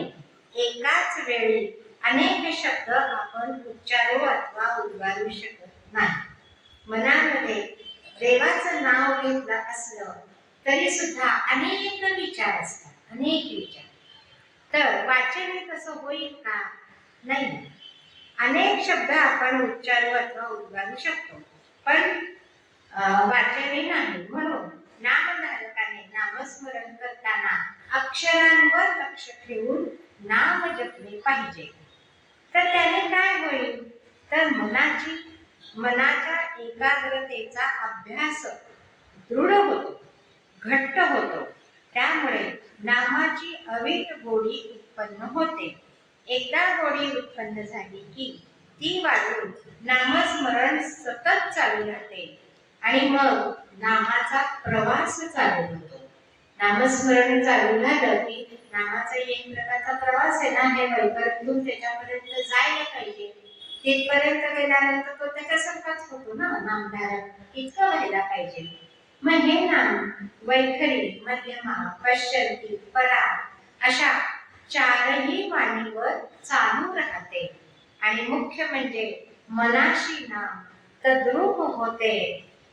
एकाच वेळी अनेक शब्द आपण उच्चारू अथवा उद्गारू शकत नाही. मनामध्ये देवाचं नाव घेतलं असलं तरी सुद्धा अनेक विचार असतात, अनेक विचार. तर वाचन तसं होईल का, नाही. अनेक शब्द आपण उच्चारू अथवा उद्गारू शकतो, पण वाचने नाही. म्हणून नामधारकाने नामस्मरण करताना अक्षरांवर लक्ष ठेवून नाम जपले पाहिजे. तर त्याने काय होईल, तर मनाच्या एकाग्रतेचा अभ्यास दृढ होतो, घट्ट होतो. त्यामुळे नामाची अवीट गोडी उत्पन्न होते. एकदा गोडी उत्पन्न झाली की ती वाढून नामस्मरण सतत चालू राहते. आणि मग नामाचा प्रवास चालू होतो. नामस्मरण चालू झालं की नामाचा एक प्रकारचा प्रवास आहे ना, हे वैपर्यंतून त्याच्यापर्यंत जायला पाहिजे. तिथपर्यंत गेल्यानंतर तो त्याच्यासारखाच होतो ना, नामधारक इतकं व्हायला पाहिजे. मग हे नाम वैखरी, मध्यमा, पश्चंती, परा अशा चारही वाणीवर चालू राहते. आणि मुख्य म्हणजे मनाशी नाम तद्रूप होते.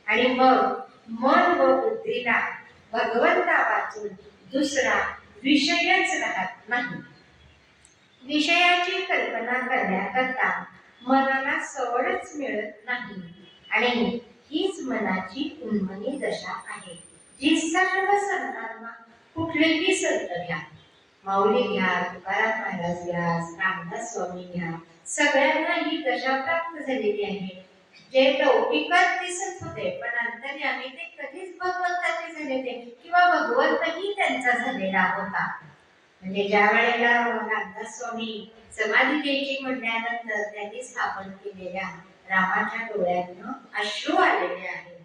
आणि मग मन व बुद्धीला भगवंता वाचून दुसरा विषयच राहत नाही. विषयाची कल्पना करण्याकरता मनाला सवडच मिळत नाही. आणि हीच मनाची उन्मनी दशा आहे, जी सर्व संतांना, कुठलेही संत घ्या, माऊली घ्या, तुकाराम महाराज घ्या, रामदास स्वामी घ्या, सगळ्यांना ही दशा प्राप्त झालेली आहे. जे लौकिकात दिसत होते पण अंतर्यामी ते कधीच भगवंताचे झाले ते, किंवा भगवंतही त्यांचा झालेला होता. म्हणजे ज्या वेळेला रामदास स्वामी समाधी द्यायची म्हटल्यानंतर त्यांनी स्थापन केलेल्या रामाच्या डोळ्यातून अश्रू आलेले आहेत.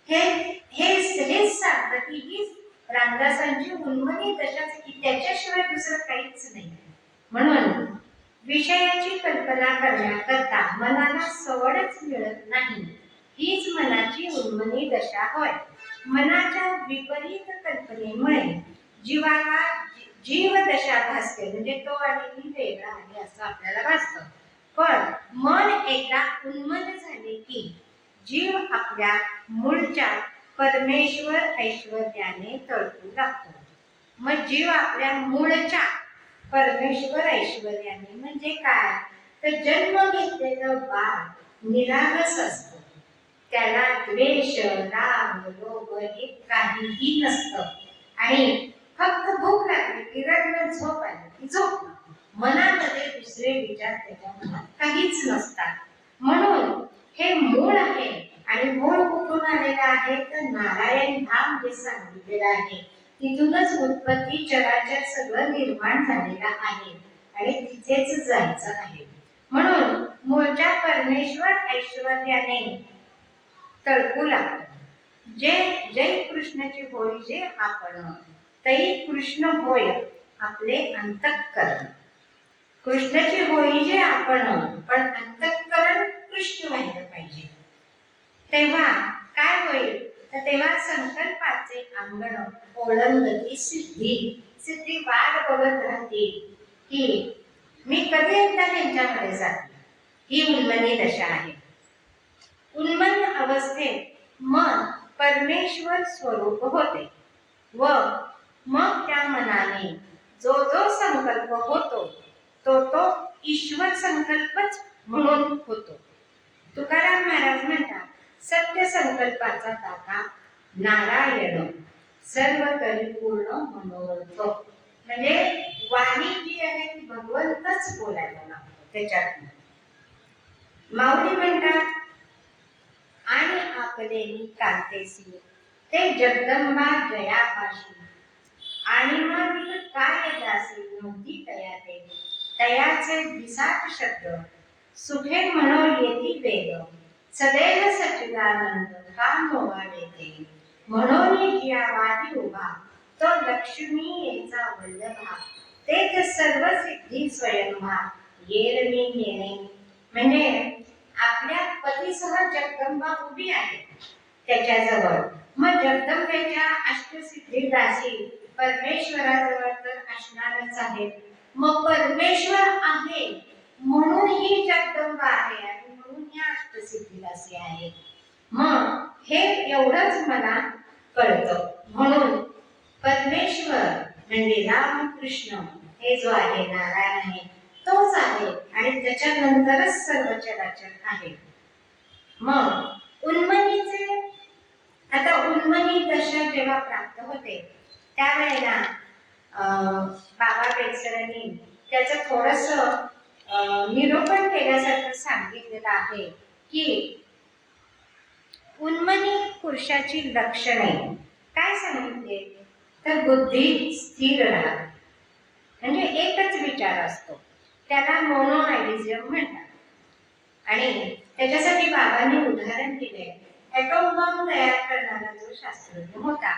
हेच सांगतं की हीच रामदासांची उन्मनी दशाच, की त्याच्याशिवाय दुसरं काहीच नाही. म्हणून विषयाची कल्पना करण्याकरता मनाला सवडच मिळत नाही. हीच मनाची उन्मनी दशा होय. मनाच्या विपरीत कल्पनेमुळे जीवाला जीव दशा भासते. म्हणजे तो आणि मी वेगळा आहे असं आपल्याला भासतं. पण मन एकदा उन्मन झाले की जीव आपल्या मूळच्या परमेश्वर ऐश्वर्याने तळपू लागतो. मग जीव आपल्या मूळच्या परमेश्वर ऐश्वर्याने म्हणजे काय, तर जन्म घेतलेलं बाळ निरागस असतं. त्याला द्वेष, राग, लोभ हे काहीही नसतं. आणि फक्त भूक लागली की रडणं, झोप आली की झोप. मनामध्ये दुसरे विचार त्याच्या मनात काहीच नसतात. म्हणून हे मूळ आहे. आणि मूळ कुठून आलेलं आहे, तर नारायण धाम जे सांगितलेलं आहे तिथूनच उत्पत्ती, चराचर सगळं निर्माण झालेलं आहे आणि तिथेच जायचं आहे. म्हणून मूळच्या परमेश्वर ऐश्वर्याने तळपू लागतो. जे जय कृष्णाची होय जे आपण, तै कृष्ण होय आपले अंतःकरण. कृष्णाची होई जे आपण, पण अंतःकरण कृष्ण व्हायला पाहिजे. तेव्हा काय होईल, तर तेव्हा संकल्पाचे अंगण ओळंगती सिद्धी वाट बघत राहते की मी कधी एकदा त्यांच्याकडे जाते. ही उन्मनी दशा आहे. उन्मन अवस्थेत मन परमेश्वर स्वरूप होते व मग त्या मनाने जो जो संकल्प होतो तो तो ईश्वर संकल्पच म्हणून होतो. तुकाराम महाराज म्हणतात, सत्य संकल्पाचा दाता नारायण, सर्व करी पूर्ण मनोरथ. म्हणजे वाणी जी आहे ती भगवंतच बोलायला लागतो त्याच्यात. माऊली म्हणतात, आणि आपले कांतेसी ते जगदंबा जयापाशी, आणि मग काय दासी नव्हती तयाते, तयाचे विसाट शब्द सुखे म्हणो येती वेग, सदैव सच्चिदानंद का मोवाडेते, म्हणून जिया वादी उभा तो लक्ष्मी येचा वल्लभा, तेच सर्व सिद्धी स्वयंभा येरमी येणे. म्हणजे आपल्या पतीसह जगदंबा उभी आहे त्याच्याजवळ. मग जगदंबेच्या अष्टसिद्धी दासी परमेश्वराजवळ तर असणारच आहे. मग परमेश्वर आहे म्हणून ही जगदंबा आहे आणि म्हणून या अष्टसिद्धी दासी आहे. मग हे एवढंच मला कळतं. म्हणून परमेश्वर म्हणजे रामकृष्ण हे जो आहे, नारायण आहे, तोच आहे आणि त्याच्यानंतरच सर्व चराचर आहे. मग उन्मनीचे, आता उन्मनी दशा जेव्हा प्राप्त होते त्यावेळेला बाबा बेलसरांनी त्याचं थोडस निरूपण केल्यासारखं सांगितलेलं आहे की उन्मनी पुरुषाची लक्षणे काय सांगितले, तर बुद्धी स्थिर राहते. म्हणजे एकच विचार असतो, त्याला मोनोआयडिझम म्हणतात. आणि त्याच्यासाठी बाबांनी उदाहरण दिले, ॲटॉम बॉम्ब तयार करणारा जो शास्त्रज्ञ होता,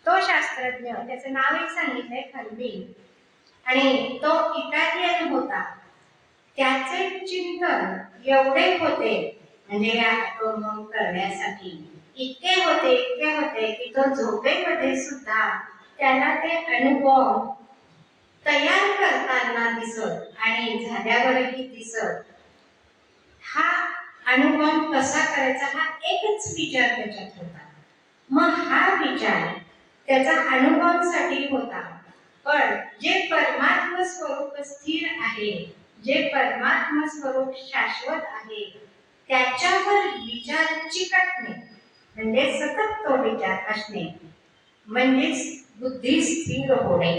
तो शास्त्रज्ञ, त्याचं नाव एक सांगितलंय फर्मी, आणि तो इटालियन होता. त्याचे चिंतन एवढे होते, म्हणजे या ॲटॉम बॉम्ब करण्यासाठी इतके होते की तो झोपेमध्ये सुद्धा त्याला ते अणुबॉम्ब तयार करताना दिसत आणि झाल्यावरही दिसत. हा अणुबॉम्ब कसा करायचा हा एकच विचार त्याच्यात होता. मग हा विचार त्याचा अणुबॉम्बसाठी होता, पण जे परमात्म स्वरूप स्थिर आहे, जे परमात्म स्वरूप शाश्वत आहे, त्याच्यावर विचार चिकटणे म्हणजे सतत तो विचार असणे, म्हणजेच बुद्धी स्थिर होणे,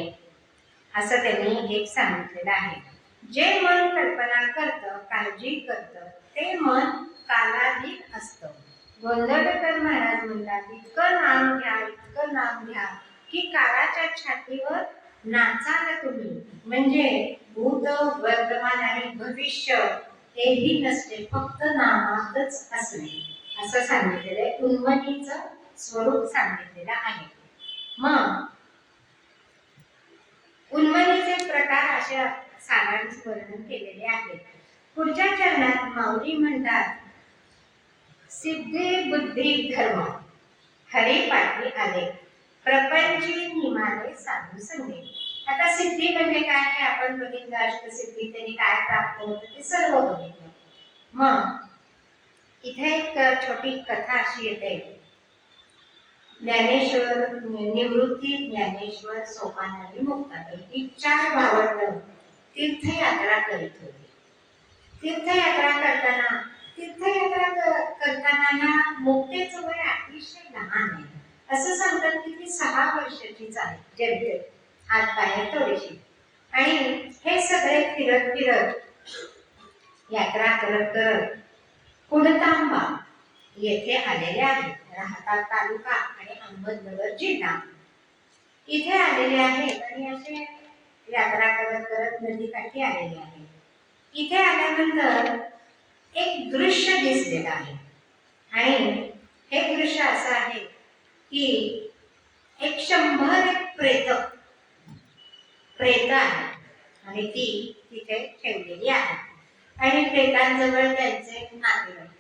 असं त्यांनी एक सांगितलेलं आहे. जे मन कल्पना करतं, काळजी करतं, ते मन कालाधीन असतं. गोंदवलेकर महाराज म्हणतात, इतकं नाम घ्या, इतकं नाम घ्या की काळाच्या छातीवर नाचाल तुम्ही. म्हणजे भूत, वर्तमान आणि भविष्य हेही नसते, फक्त नामातच असणे, असं सांगितलेलं आहे. उन्मनीचं स्वरूप सांगितलेलं आहे. मग उन्मनीचे प्रकार अशा सारांश वर्णन केलेले आहे. पुढच्या चरणात माऊली म्हणतात, सिद्धी बुद्धी धर्म हरिपाठी आले, प्रपंची निमाने साधू संगे. आता सिद्धी म्हणजे काय हे आपण बघितलं. अष्टसिद्धी त्यांनी काय प्राप्त होतं ते सर्व बघितलं. मग इथे एक छोटी कथा अशी येते. ज्ञानेश्वर, निवृत्ती, ज्ञानेश्वर, सोपान आणि मुक्ताबाई ही 4 भावंड तीर्थयात्रा करीत होती. तीर्थयात्रा करताना या मुक्तेचं वय अतिशय लहान आहे. असं सांगतात की ती 6 वर्षाचीच आहे, जेमतेम हात पाय थोडीशी. आणि हे सगळे फिरत यात्रा करत कुडतांबा येथे आलेले आहेत. राहता तालुका आणि अहमदनगर जिल्हा इथे आलेले आहेत आणि असे यात्रा करत नदीकाठी आलेले आहेत. इथे आल्यानंतर एक दृश्य दिसलेलं आहे आणि हे दृश्य असं आहे की एक 100 प्रेत आहे आणि ती तिथे ठेवलेली आहे आणि प्रेतांजवळ त्यांचे नातेवाईक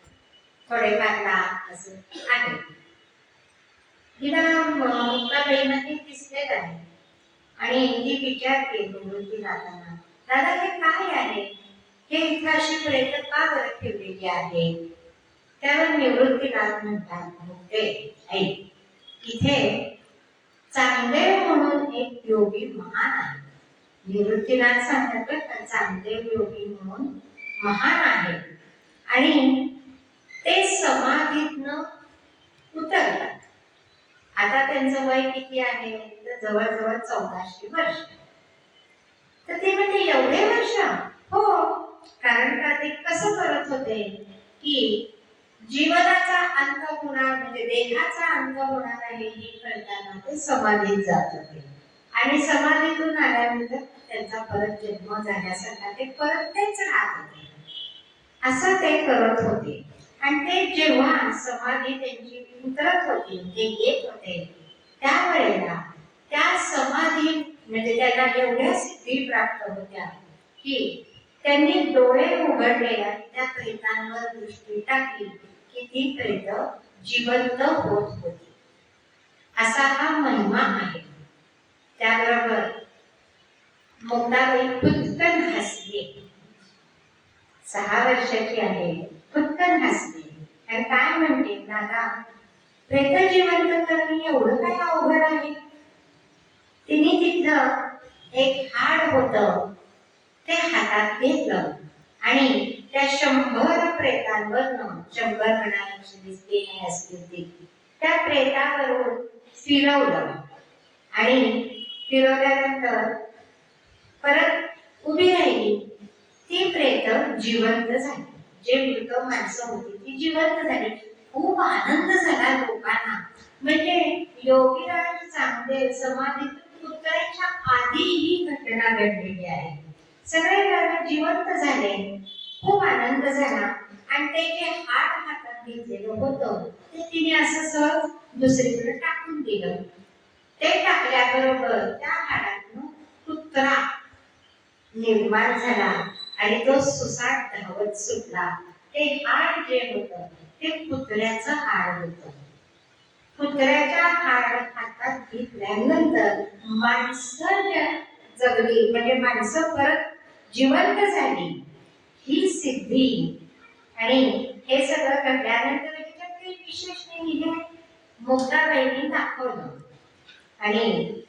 थोडेफार लाभ असं आहे. हिला मुक्ताबाईंना ते दिसलेलं आहे आणि ती विचारते निवृत्तीनाथांना, दादा हे काय आहे, हे इथं अशी प्रेत का बरं ठेवलेली आहे? त्यावर निवृत्तीनाथ म्हणतात, मुक्ते ऐक, इथे चांगदेव म्हणून एक योगी महान आहे. निवृत्तीनाथ सांगतात का चांगदेव योगी म्हणून महान आहे आणि ते समाधीतनं उतरतात. आता त्यांचं वय किती आहे तर जवळजवळ 1400 वर्ष. तर ते म्हणजे एवढे वर्ष? हो, कारण का ते कसं करत होते की जीवनाचा अंत होणार म्हणजे देहाचा अंत होणार आहे हे कळताना ते समाधीत जात होते आणि समाधीतून आल्यानंतर त्यांचा परत जन्म झाल्यासारखा ते परत तेच राहत होते. असं ते करत होते आणि ते जेव्हा समाधी त्यांची उतरत होती, ते येत होते, त्यावेळेला त्या समाधी म्हणजे त्यांना एवढ्या सिद्धी प्राप्त होत्या की त्यांनी डोळे उघडले आणि त्या प्रेतांवर दृष्टी टाकली की ती प्रेत जिवंत होत होती. असा हा महिमा आहे. त्याबरोबर मुक्ताबाई फुटकन हसली. 6 वर्षाची आहे, फुटकन हसली आणि काय म्हणते, दादा प्रेत जिवंत करणे एवढं काय अवघड आहे? तिने तिथलं एक हाड होतं ते हातात घेतलं आणि त्या 100 प्रेतांवरनं 100 म्हणा 120 काय असतील ते त्या प्रेतावरून फिरवलं आणि फिरवल्यानंतर परत उभी राहिली. ती प्रेत जिवंत झाली. जे मृत माणसं होती ती जिवंत झाली. खूप आनंद झाला लोकांना. म्हणजे योगीराज चांगदेव समाधीतून उतरायच्या आधी ही घटना घडलेली आहे. सगळे जण जिवंत झाले खूप आनंद झाला आणि ते जे हात हातात घेतलेलं होतं ते तिने असं सहज दुसरीकडे टाकून दिलं. ते टाकल्याबरोबर त्या हाडातून कुत्रा निर्माण झाला आणि तो सुसाट धावत सुटला. ते हाड जे होतं ते कुत्र्याचं हाड होतं. कुत्र्याच्या हाड हातात घेतल्यानंतर माणसं जगली, म्हणजे माणसं परत जिवंत झाली, ही सिद्धी. आणि हे सगळं घडल्यानंतर त्याच्यात काही विशेष नाही, हे मुक्ताबाईंनी दाखवलं. आणि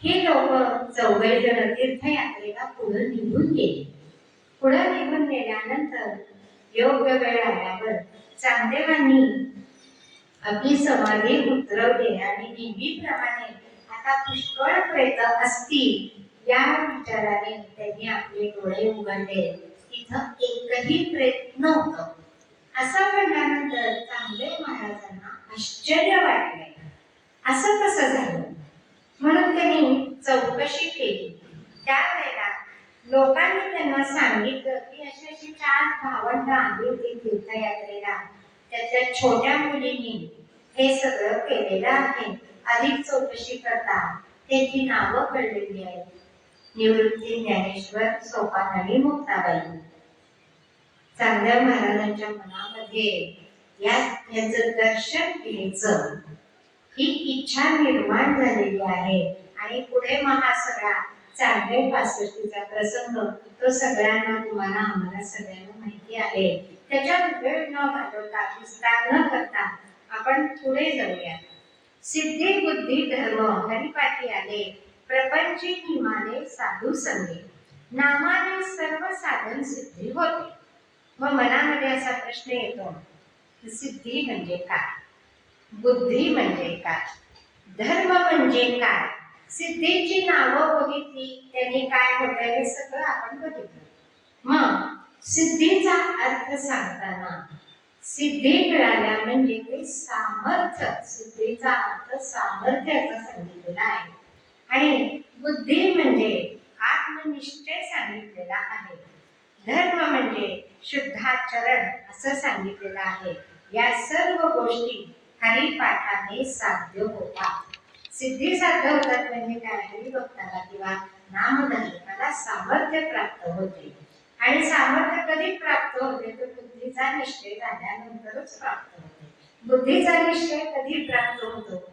हे लोक चौघे जण तीर्थयात्रेला पुढे निघून गेले. पुढे निघून गेल्यानंतर योग्य वेळ आल्यावर चांगदेवांनी आपली समाधी उतरवली आणि नेहमीप्रमाणे आता पुष्कळ प्रेत असतील या विचाराने त्यांनी आपले डोळे उघडले. तिथं एकही प्रेत नव्हतं. असं म्हणल्यानंतर चांगदेव महाराजांना आश्चर्य वाटले, असं कसं झालं. म्हणून त्यांनी चौकशी केली. त्यावेळेला लोकांनी त्यांना सांगितलं की अशी अशी 4 भावंड आली होती तीर्थयात्रेला, त्यातल्या छोट्या मुलींनी हे सगळं केलेलं आहे. अधिक चौकशी करता त्याची नावं कळलेली आहेत: निवृत्ती, ज्ञानेश्वर, सोपान आणि मुक्ताबाई. चांगदेव महाराजांच्या मनामध्ये याचं दर्शन घ्यायचं ही इच्छा निर्माण झालेली आहे. आणि पुढे हा सगळा चांगदेव पासष्टीचा प्रसंग तो सगळ्यांना, तुम्हाला, आम्हाला सगळ्यांना माहिती आहे. त्याच्यात वेळ न घालवता, विस्तार न करता आपण पुढे जाऊया. सिद्धी बुद्धी धर्म हरिपाठी आले, प्रपंची निमाने साधू संगे, नामाने सर्व साधन सिद्धी होते. मग मनामध्ये असा प्रश्न येतो, सिद्धी म्हणजे काय, बुद्धी म्हणजे काय, धर्म म्हणजे काय. सिद्धीची नावं बघितली, त्यांनी काय होतं हे सगळं आपण बघितलं. मग सिद्धीचा अर्थ सांगताना सिद्धी मिळाल्या म्हणजे ते सामर्थ्य, सिद्धीचा अर्थ सामर्थ्याचा सांगितलेला आहे. आणि बुद्धी म्हणजे आत्मनिश्चय सांगितलेला आहे. धर्म म्हणजे शुद्धाचरण असं सांगितलेलं आहे. या सर्व गोष्टी हरिपाठाने साध्य होतात. सिद्धी साध्य होतात म्हणजे काय, हरिभक्ताला किंवा नामधारकाला सामर्थ्य प्राप्त होते. आणि सामर्थ्य कधी प्राप्त होते तर बुद्धीचा निश्चय झाल्यानंतरच प्राप्त होते. बुद्धीचा निश्चय कधी प्राप्त होतो,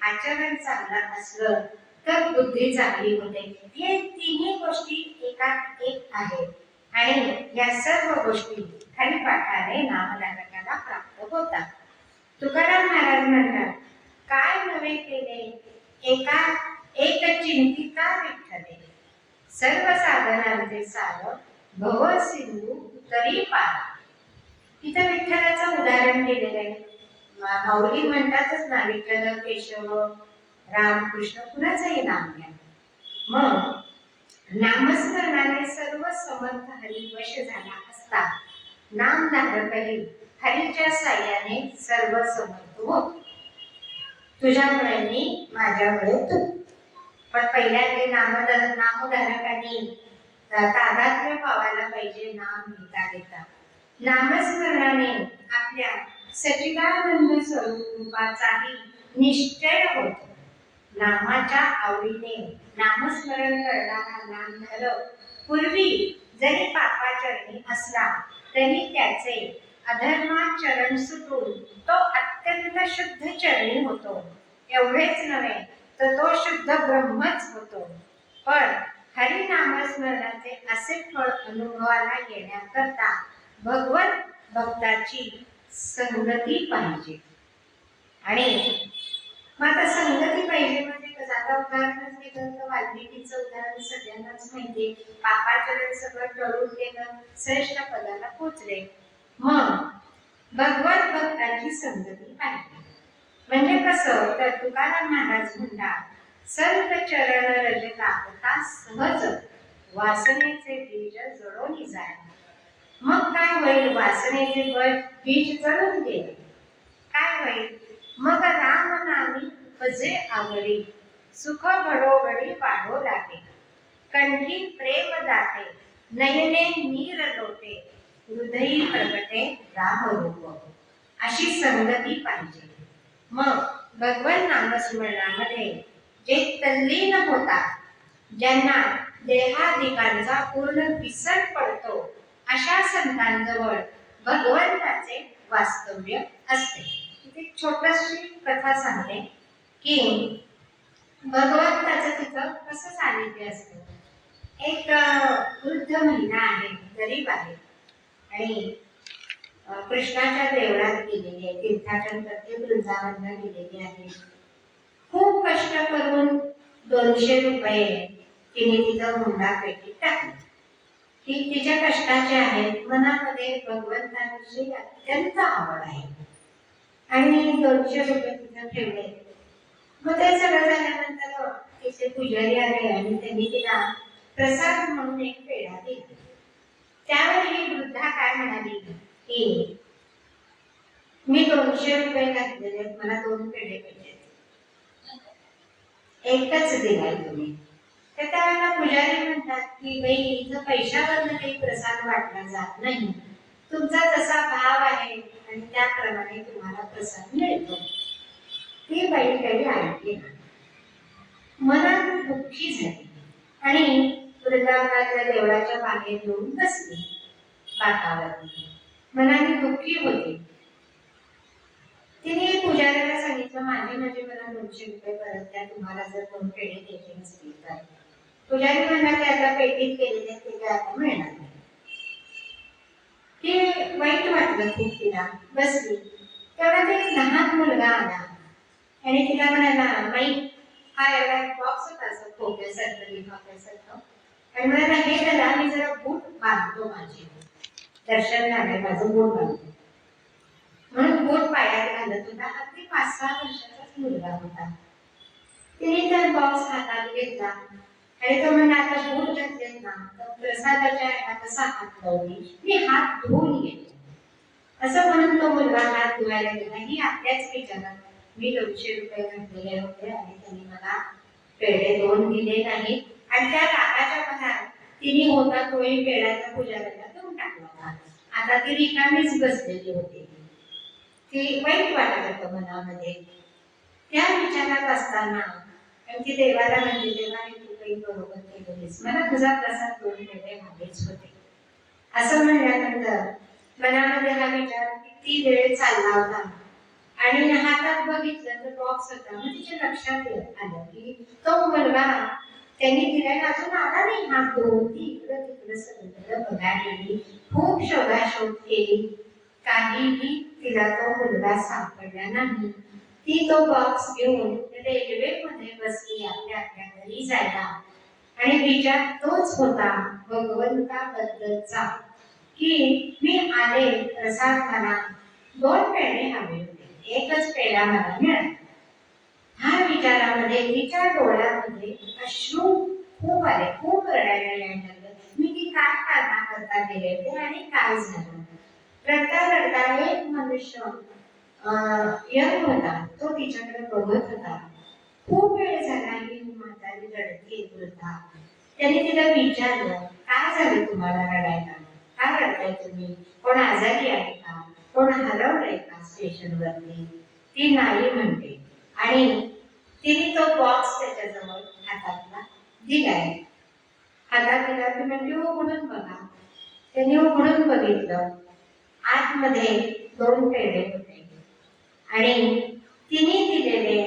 आचरण चांगलं असलं तर बुद्धी चांगली होते. हे तिन्ही गोष्टी एकात एक आहेत. आणि या सर्व गोष्टी हरिपाठाने नामधारकाला प्राप्त होतात. तुकाराम महाराज म्हणतात, काय नवे केले एक चिंतिता विठ्ठले, सर्व साधनांचे सार भव सिंधू तरी पार. इथं विठ्ठलाचं उदाहरण दिलेलं आहे. माऊली म्हणतातच ना, विठ्ठल, केशव, राम, कृष्ण, कुणाचंही नाम घ्या. मग नामस्मरणाने सर्व समर्थ हरी वश झाला असता नामधारकही हरीच्या साह्याने सर्व समर्थ होतो. तुझ्यामुळे मी, माझ्यामुळे तू. पण पहिल्यांदा नामधारकांनी तादात्म्य पावायला पाहिजे. नाम घेता घेता नामस्मरणाने आपल्या सच्चिदानंद स्वरूपाचाही निश्चय होतो. नामाच्या आवडीने नामस्मरण करणारा नामधारक पूर्वी जरी पापाचरणी असला तरी त्याचे अधर्माचरण सुटून तो अत्यंत शुद्ध चरणी होतो. एवढेच नव्हे तर तो शुद्ध ब्रह्मच होतो. पण हरिनामस्मरणाचे असे फळ अनुभवाला येण्याकरता भगवत भक्ताची संगती पाहिजे. आणि मग आता संगती पाहिजे म्हणजे कसं, आता उदाहरणच घेतलं तर वाल्मिकीचं उदाहरण सगळ्यांनाच माहिती आहे. पापाचरण सगळं टळून गेलं, श्रेष्ठ पदाला पोचले. मग भगवत भक्ताची संगती पाहिजे म्हणजे कसं, तर तुकाराम महाराज म्हणतात, संत चरण रज लागता सहज, वासनेचे बीज जळून जाय. मग काय होईल, वासनेचे बीज जळून गेले, काय होईल, मग राम नामी भजे आवडी, सुख घडोघडी वाढो लागे, कंठी प्रेम दाटे, नयने नीर लोटे, हृदयी प्रकटे रामरूप, अशी संगती पाहिजे. मग भगवान नामस्मरणामध्ये जे तल्लीन होतात, ज्यांना देहाधिकांचा पूर्ण विसर पडतो, अशा संतांजवळ भगवंताचे वास्तव्य असते. एक छोटीशी कथा सांगते की भगवंताचं तिथं कसं सानिध्य असतं. एक वृद्ध महिला आहे, गरीब आहे आणि कृष्णाच्या देवळात गेलेली आहे, तीर्थाटन करते, वृंदावनला गेलेली आहे. खूप कष्ट करून 200 रुपये तिने तिथं हुंडापेटीत टाकले. ती तिच्या कष्टाचे आहेत, मनामध्ये भगवंतांची अत्यंत आवड आहे आणि 200 रुपये तिथं ठेवले. मग ते सगळं झाल्यानंतर तिचे पुजारी आले आणि त्यांनी तिला प्रसाद म्हणून एक पेढा दिला. त्यावर ही वृद्धा काय म्हणाली की मी 200 रुपये घातलेले, मला 2 पेढे पाहिजे, एकच दिलाय तुम्ही. तर त्यावेळेला पुजारी म्हणतात की बाई, इथं पैशावरनं काही प्रसाद वाटला जात नाही, तुमचा जसा भाव आहे आणि त्याप्रमाणे तुम्हाला प्रसाद मिळतो. ती बाई काही ऐकली, मनात दुःखी झाली आणि वृंदावनातल्या देवळाच्या बाहेर येऊन बसली बाकावरती, मनाने दुःखी होती. तिने पुजाऱ्याला सांगितलं, माझे मला 200 रुपये परत द्या, तुम्हाला जर 2 पेढे द्यायचे नसतील तर. पुजारी म्हणाले, आता पेटीत केलेले ते काय आता मिळणार नाही. ती वाईट वाटलं खूप, तिला बसली. तेवढ्यात एक लहान मुलगा आला आणि तिला म्हणाला, बाई, हा एवढा बॉक्स होता असं खोक्यासारखं, लिफाफ्यासारखं, आणि म्हणाला, हे त्याला मी जरा बूट बांधतो, माझे दर्शन झालंय, माझं बूट बांधतो. म्हणून बूट पायात घालत होता. अगदी 5-6 वर्षाचाच मुलगा होता. तिने तर बॉक्स हातात घेतला आणि तो म्हणला, आता बूट घातलेत ना, तर प्रसादाच्या ह्याला कसा हात लावली, मी हात धुवून घेतो. असं म्हणून तो मुलगा हात धुवायला गेला. ही आपल्याच विचारात, मी 200 रुपये घातलेले होते आणि त्यांनी मला पेढे 2 दिले नाही, आणि त्या रागाच्या भरात तिने होता तोही पेढ्याच्या पुजाऱ्याला देऊन टाकला होता. आता ती रिकामीच बसलेली होती. ती वाईट वाटत होतं मनामध्ये. त्या विचारात असताना आणि ती देवाला म्हणली, देवा, तू काही बरोबर केलेलीस, मला तुझा प्रसाद 2 पेढे हवेच होते. असं म्हणल्यानंतर मनामध्ये हा विचार किती वेळ चालला होता आणि हातात बघितलं तर बॉक्स होता. मग तिच्या लक्षात आलं की तो मुलगा त्यांनी दिलेला अजून आला नाही हात धुवून. ती इकडं तिकडं सगळीकडे बघायला गेली, खूप शोधाशोध केली, काहीही तिला तो मुलगा सापडला नाही. ती तो बॉक्स घेऊन रेल्वेमध्ये बसली आपल्या घरी जायला, आणि विचार तोच होता भगवंताबद्दलचा की मी आले, प्रसाद मला 2 पेढे हवे होते, एकच पेढा मला मिळाला. हा विचारामध्ये तिच्या डोळ्यामध्ये अश्रू खूप आले, खूप रडायला लागलं. मी ती काय कारणा करता गेले होते आणि काय झालं. रडता रडता एक मनुष्य यंग होता, तो तिच्याकडे बघत होता. खूप वेळ झाला ही म्हातारी रडते वृद्धा. त्याने तिला विचारलं, काय झालं तुम्हाला रडायला, काय रडताय तुम्ही, कोण आजारी आहे का, कोण हरवलंय का स्टेशनवरती. ती नाही म्हणते आणि तिने तो बॉक्स त्याच्याजवळ हातातला दिलाय. हातात दिला, ती म्हणली, उघडून बघा. त्याने उघडून बघितलं, आतमध्ये 2 पेढे होते आणि तिने दिलेले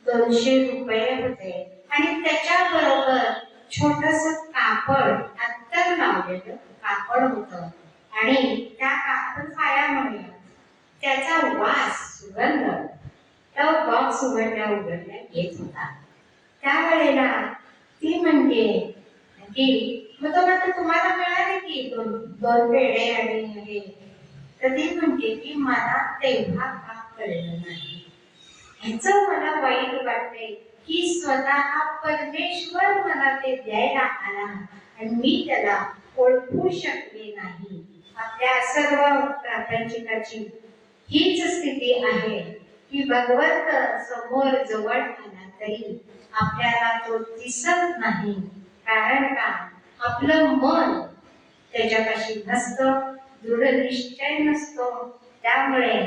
200 रुपये होते आणि त्याच्याबरोबर छोटस कापड, अत्तर लावलेलं कापड होतं आणि त्या कापड फायामुळे त्याचा वास, सुगंध तो बॉक्स उघडल्या येत होता. त्यावेळेला ती म्हणते की मग तो म्हणतो, तुम्हाला मिळाले की 2 पेढे आणि हे. तर ती म्हणते की मला तेव्हा का कळलं नाही. ह्याचं मला वाईट वाटते की स्वतः परमेश्वर मला ते द्यायला आला आणि मी त्याला ओळखू शकले नाही. आपल्या सर्व प्रापंचिकाची हीच स्थिती आहे की भगवंत समोर जवळ आला तरी आपल्याला तो दिसत नाही. कारण का, आपलं मन त्याच्यापाशी नसतं, दृढ निश्चय नसतो, त्यामुळे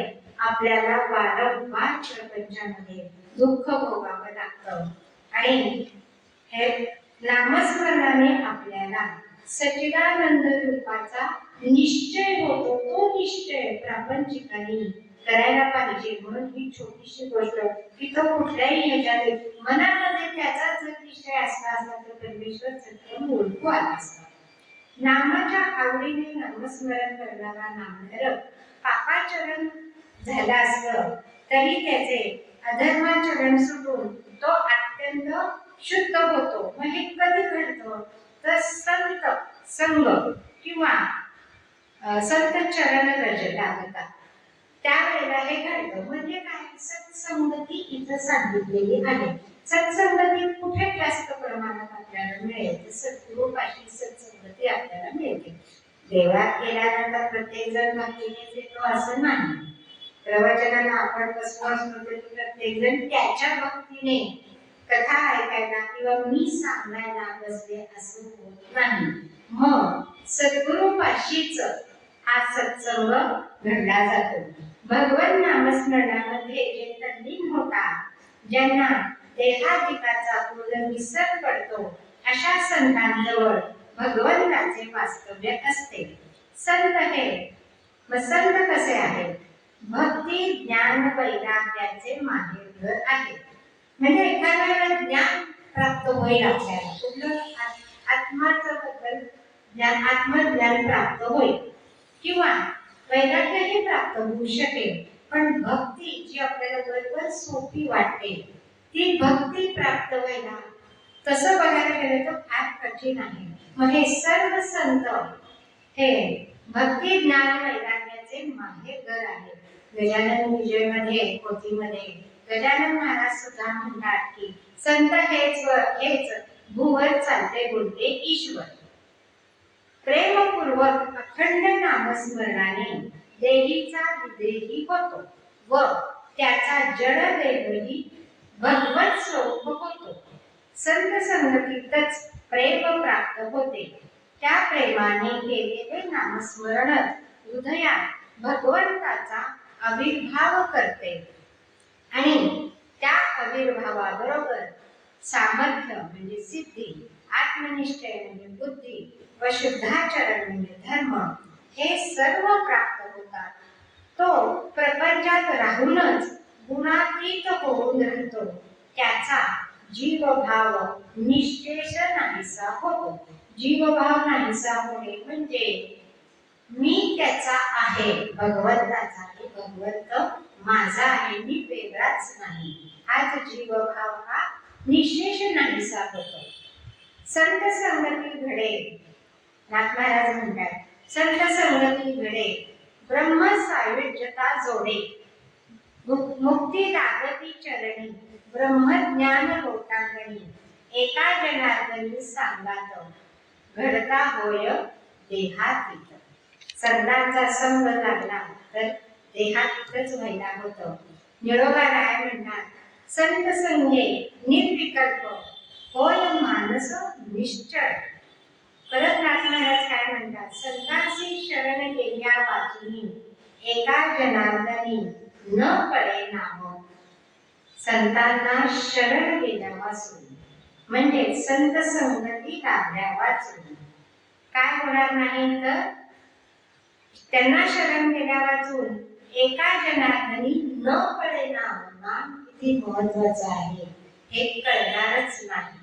आपल्याला वारंवार प्रपंचामध्ये दुःख भोगावं लागतं. आणि हे नामस्मरणाने आपल्याला सच्चिदानंद रूपाचा निश्चय होतो. तो निश्चय प्रापंचिकांनी करायला पाहिजे. म्हणून ही छोटीशी गोष्ट की तो कुठल्याही ह्याच्यात मनामध्ये त्याचा जर निश्चय असला असता तर परमेश्वर सत्य ओळखू आला असता. नामाच्या आवडीने नामस्मरण करणारा नामधारक पापाचरण झाला असलं तरी त्याचे अधर्माचरण सुटून तो अत्यंत शुद्ध होतो. मग हे कधी घडतं तर संत संग किंवा संत चरण रज लागतात त्यावेळेला हे घडतं. म्हणजे काय, सत्संगती इथं सांगितलेली आहे. सत्संगती कुठे जास्त प्रमाणात आपल्याला मिळेल तर सद्गुरूपाशी सत्संगती आपल्याला मिळते. देवात गेल्यानंतर प्रत्येक जण भक्तीने येतो असं नाही. प्रवचनाला आपण कसं असतो तर प्रत्येक जण त्याच्या भक्तीने कथा ऐकायला किंवा मी सांगायला बसले असं होत नाही. मग सद्गुरूपाशीच हा सत्संग घडला जातो. भगवान नामस्मरणामध्ये जे तल्लीन होतात, ज्यांना देहाधिकाचा पूर्ण विसर पडतो, अशा संतांजवळ भगवंताचे वास्तव्य असते. संत हे मग संत कसे आहेत? भक्ती ज्ञान वैराग्याचे माहेरघर आहे. म्हणजे एखाद्याला ज्ञान प्राप्त होईल, आपल्याला कुठलं आत्माचं बद्दल ज्ञान आत्मज्ञान प्राप्त होईल किंवा वैराग्यही प्राप्त होऊ शकेल. पण भक्ती जी आपल्याला बरोबर सोपी वाटते ती भक्ती प्राप्त व्हायला तसं बघायला गेलं तर फार कठीण आहे. मग हे सर्व संत हे भक्ती ज्ञान वैराग्याचे माहेरघर आहे. गजानन विजय मध्ये पोथीमध्ये गजानन महाराज सुद्धा म्हणतात की संत हेच भूवर चालते बोलते ईश्वर. प्रेमपूर्वक अखंड नामस्मरणाने देहीचा विदेही होतो व त्याचा जड देहही भगवत स्वरूप होतो. संत संगतीतच प्रेम प्राप्त होते. त्या प्रेमाने केलेले नामस्मरणच हृदयात भगवंताचा आविर्भाव करते आणि त्या आविर्भावाबरोबर सामर्थ्य म्हणजे सिद्धी, आत्मनिश्चय म्हणजे बुद्धी व शुद्धाचरण म्हणजे धर्म हे सर्व प्राप्त होतात. तो प्रपंचात राहूनच गुणातीत होऊन राहतो. त्याचा जीवभाव निश्चेष नाहीसा होतो. जीवभाव नाहीसा होणे म्हणजे मी त्याचा आहे, भगवंताचा आहे, भगवंत माझा आहे, मी वेगळाच नाही, हाच जीवभाव हा निश्चेष नाहीसा होतो. संत संगती घडे, नाथ महाराज म्हणतात संत संगती घडे ब्रह्म सायुज्यता जोडे, मुक्ती लागती चरणी ब्रह्मज्ञान लोटांगणी, एका जनार्दनी सांगात घडता होय देहातीत. संतांचा संग लागला तर देहातीतच व्हायला होतं. निळोबा राय म्हणतात संत संगे निर्विकल्प होय मानस निश्चळ. परत नाथ महाराज काय म्हणतात संतांची शरण गेल्या वाचुनी एका जनार्दनी न पडे नाम. संतांना शरण गेल्या वाचून म्हणजे संत संगती लाभल्या वाचून काय होणार नाही तर त्यांना शरण गेल्या वाचून एका जनार्दनी न पडे नाम किती महत्वाचं आहे हे कळणारच नाही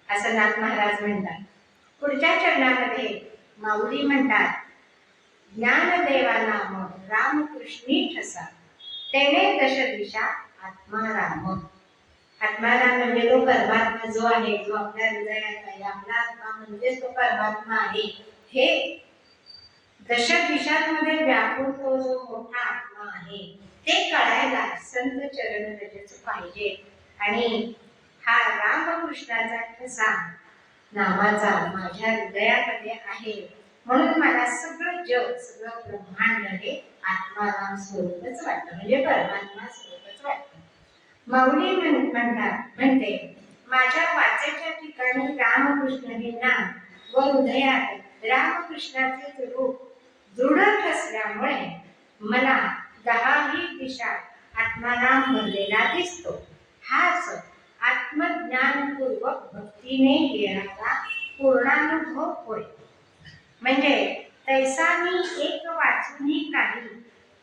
असं नाथ महाराज म्हणतात. पुढच्या चरणामध्ये माऊली म्हणतात ज्ञानदेवा नाम रामकृष्णी ठसा, तेने दश दिशा आत्माराम. आत्माराम म्हणजे तो परमात्मा जो आहे, जो आपल्या हृदयात आहे, आपला आत्मा म्हणजे तो परमात्मा आहे. हे दश दिशांमध्ये व्यापून तो जो मोठा आत्मा आहे ते कळायला संत चरण रजच पाहिजे. आणि हा रामकृष्णाचा ठसा नामाचा माझ्या हृदयामध्ये आहे म्हणून मला सगळं जग सगळं ब्रह्मांड हे आत्माराम स्वरूपच वाटतं, म्हणजे परमात्मा स्वरूपच वाटतं. माऊली म्हणते माझ्या वाचेच्या ठिकाणी रामकृष्ण हे नाम व हृदयात रामकृष्णाचे रूप दृढ ठसल्यामुळे मला 10ही दिशा आत्माराम भरलेला दिसतो. हाच आत्मज्ञानपूर्वक भक्तीने येणारा पूर्णानुभव होय. म्हणजे तैसा मी एक वाचूनही काही,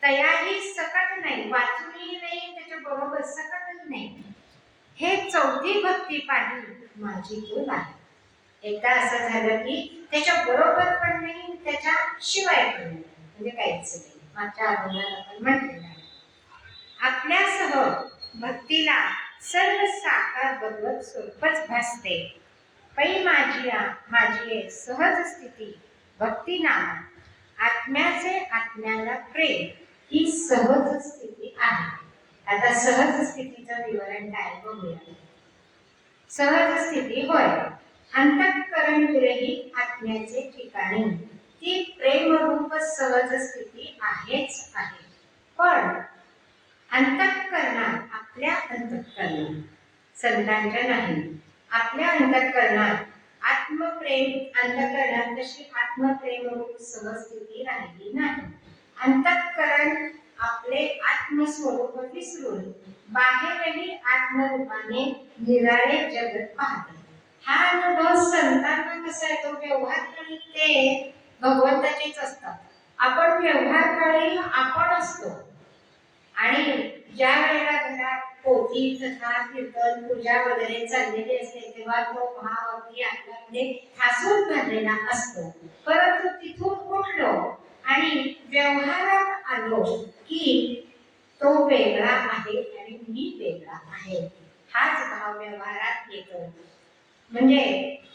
तयाही सकट नाही, वाचूनही नाही त्याच्या बरोबर सकटच नाही. हे चौथी भक्ती पाहिली माझी तू नाही. एकदा असं झालं की त्याच्या बरोबर पण नाही, त्याच्या शिवाय पण नाही, म्हणजे काहीच नाही. मागच्या अभंगात आपण म्हटलेलं आहे. आपल्यासह भक्तीला सर्व साकार भगवत स्वरूपच भासते. पै माझी सहज स्थिती भक्ती नाम, आत्म्याचे आत्म्याला प्रेम ही सहज स्थिती आहे. आता सहज स्थितीचं विवरण काय बघूया. सहज स्थिती होय अंतःकरण विरहित आत्म्याचे ठिकाणी ती प्रेमरूप सहज स्थिती आहेच आहे. पण अंतःकरणात, आपल्या अंतःकरणात, संतांच्या नाही, आपल्या अंतःकरणात आत्मप्रेम, अंतःकरणात तशी आत्मप्रेमरूप सहज स्थिती राहिली नाही. अंतःकरण आपले आत्मस्वरूप विसरून बाहेरही आत्मरूपाने निराळे जगत पाहते. हा अनुभव संतांना कसा येतो, व्यवहार काळी ते भगवंताचेच असतात. आपण व्यवहार काळी आपण असतो आणि ज्या वेळेला घरात पोथी कथा कीर्तन पूजा वगैरे चाललेली असते तेव्हा तो भाव अगदी आपल्यामध्ये ठासून भरलेला असतो. परंतु तिथून उठलो आणि व्यवहारात आलो की तो वेगळा आहे आणि मी वेगळा आहे, हाच भाव व्यवहारात येतो. म्हणजे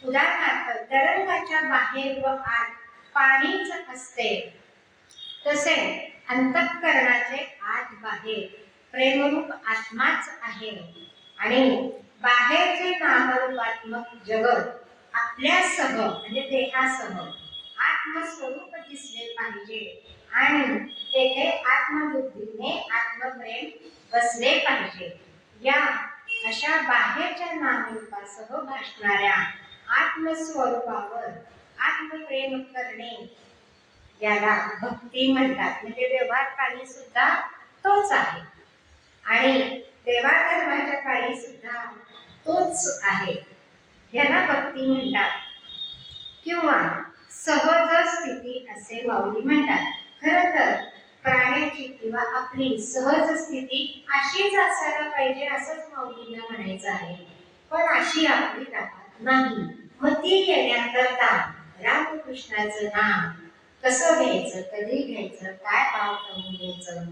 उदाहरणार्थ तरंगाच्या बाहेर व आत पाणीच असते, तसे अंतःकरणाचे आत बाहेर प्रेमरूप आत्माच आहे. आणि बाहेरचे नामरूपात्मक जगत आपल्यासह म्हणजे देहासह आत्मस्वरूप दिसले पाहिजे आणि तेथे आत्मबुद्धीने आत्मप्रेम बसले पाहिजे. या अशा बाहेरच्या नामरूपासह भासणाऱ्या आत्मस्वरूपावर आत्मप्रेम करणे याला भक्ती म्हणतात. म्हणजे व्यवहार काळी सुद्धा तोच आहे आणि देवाधर्माच्या काळी सुद्धा तोच आहे, याला भक्ती म्हणतात किंवा सहज स्थिती असे माऊली म्हणतात. खरं तर प्राण्याची किंवा आपली सहज स्थिती अशीच असायला पाहिजे असंच माऊलींना म्हणायचं आहे. पण अशी आपली राहत नाही. मग ती येण्याकरता रामकृष्णाचं नाम कसं घ्यायचं, कधी घ्यायचं, काय भाव करून घ्यायचं,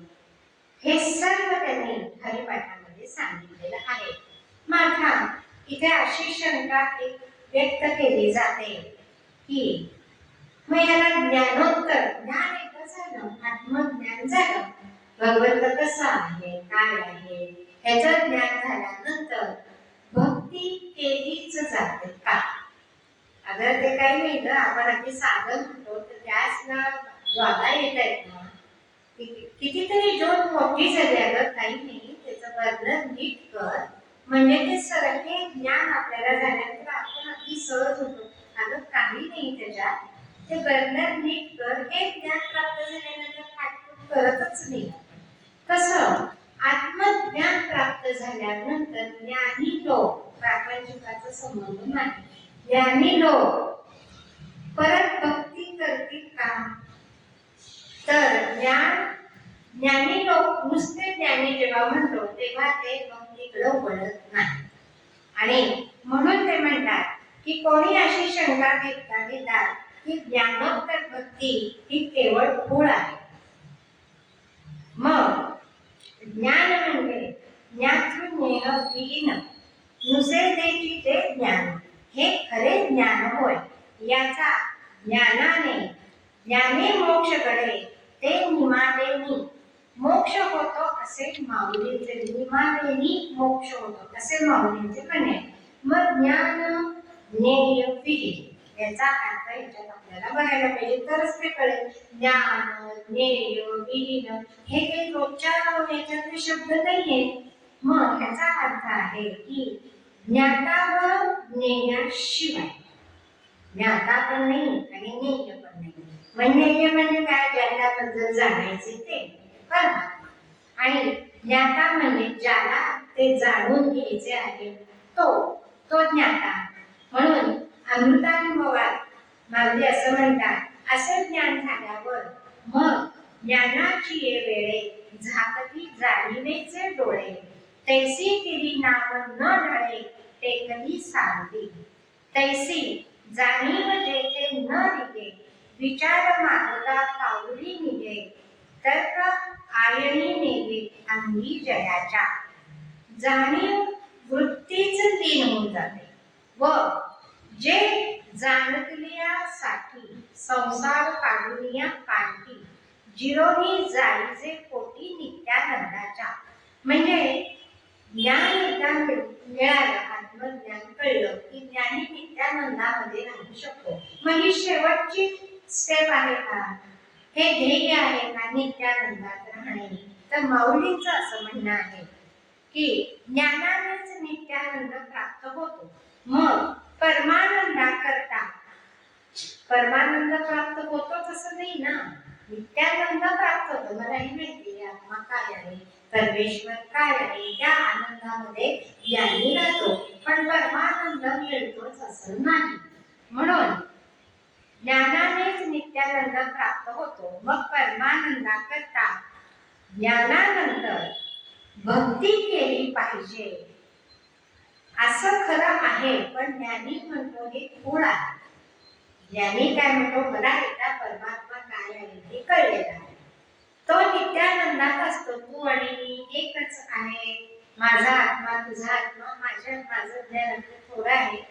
हे सर्व त्यांनी हरिपाठामध्ये सांगितलेलं आहे. मात्र इथे अशी शंका एक व्यक्त केली जाते की मग याला ज्ञानोत्तर, ज्ञान एकदा झालं, आत्मज्ञान झालं, भगवंत कसा आहे काय आहे ह्याचं ज्ञान झाल्यानंतर भक्ती केलीच जाते का? अगर ते काही नाही तर आपण आपली साधन म्हणतो तर त्यासला ज्वाला येत आहेत ना, कितीतरी ज्योत मोठी झाली, अगं काही नाही त्याचं वर्णन नीट कर, म्हणजे ते सारखे ज्ञान आपल्याला झाल्यानंतर आपण अगदी सहज होतो. अगं काही नाही त्याच्यात, ते वर्णन नीट कर, हे ज्ञान प्राप्त झाल्यानंतर पाठपुठ करतच नाही. कसं आत्मज्ञान प्राप्त झाल्यानंतर ज्ञानी लोक, प्रापंचिकाचा संबंध नाही, ज्ञानी लोक परत भक्ती करतील का? तर ज्ञानी लोक नुसते ज्ञानी जेव्हा म्हणतो तेव्हा ते भक्तीकडे वळत नाही. आणि म्हणून ते म्हणतात की कोणी अशी शंका घेतात की ज्ञानोत्तर भक्ती ही केवळ फूळ आहे. मग ज्ञान म्हणजे ज्ञातृज्ञेह विहीन नुसे देची ते ज्ञान, हे खरे ज्ञान होय. याचा ज्ञाने मोक्ष घडे, ते निमादेनी मोक्ष होतो असे माऊलींचे, निमादेनी मोक्ष होतो असे माऊलींचे म्हणणे. मग ज्ञान ज्ञेय विहीन याचा अर्थ याच्यात आपल्याला बघायला पाहिजे, तरच ते कळेल. ज्ञान ज्ञेय विहीन हे काही रोजच्या याच्यातले शब्द नाहीये. मग ह्याचा अर्थ आहे की ज्ञाता व ज्ञेयाशिवाय, ज्ञाता पण नाही आणि ज्ञेय पण नाही, म्हणजे काय, ज्याच्याबद्दल जाणायचे ते परमात्मा. आणि ज्ञाता म्हणजे ज्याला ते जाणून घ्यायचे आहे तो ज्ञाता. म्हणून अमृतानुभवात माऊली असं म्हणतात, असे ज्ञान झाल्यावर मग ज्ञानाची ये वेळे झाकती जाणीवेचे डोळे, तैसी तिरी नाव न ढळे टेकली सांगती, तैसी जाणीव जेथे न निघे विचार मागता पाऊली निघे, तर्क आयणी नेगे अंगी जयाच्या, जाणीव वृत्तीच लीन होऊन जाते व जे जाणतल्यासाठी संसार काढूनिया कांती, जिरोनी जाईचे पोटी नित्यानंदाच्या. म्हणजे ज्ञान एकदा मिळालं, आत्मज्ञान कळलं की ज्ञानी नित्यानंदामध्ये राहू शकतो. मग ही शेवटची स्टेप आहे का, हे ध्येय आहे का नित्यानंदात राहणे? तर माऊलींचं असं म्हणणं आहे की ज्ञानानेच नित्यानंद प्राप्त होतो. मग परमानंदाकरता परमानंद प्राप्त होतो तसं नाही ना, नित्यानंद प्राप्त होतो. मलाही माहिती आहे आत्मा काय आहे, परमेश्वर काय आहे, त्या आनंदामध्ये ज्ञानी राहतो. पण परमानंद मिळतोच असं नाही. म्हणून ज्ञानानेच नित्यानंद प्राप्त होतो. मग परमानंदाकरता ज्ञानानंतर भक्ती केली पाहिजे असं खरं आहे. पण ज्ञानी म्हणतो हे खूळ आहे. ज्ञानी काय म्हणतो, मला एकदा परमात्मा काय आहे हे कळलेलं आहे, तो नित्यानंदात असतो. तू आणि मी एकच आहे, माझा आत्मा तुझा आत्मा, माझं ज्ञान थोडं आहे.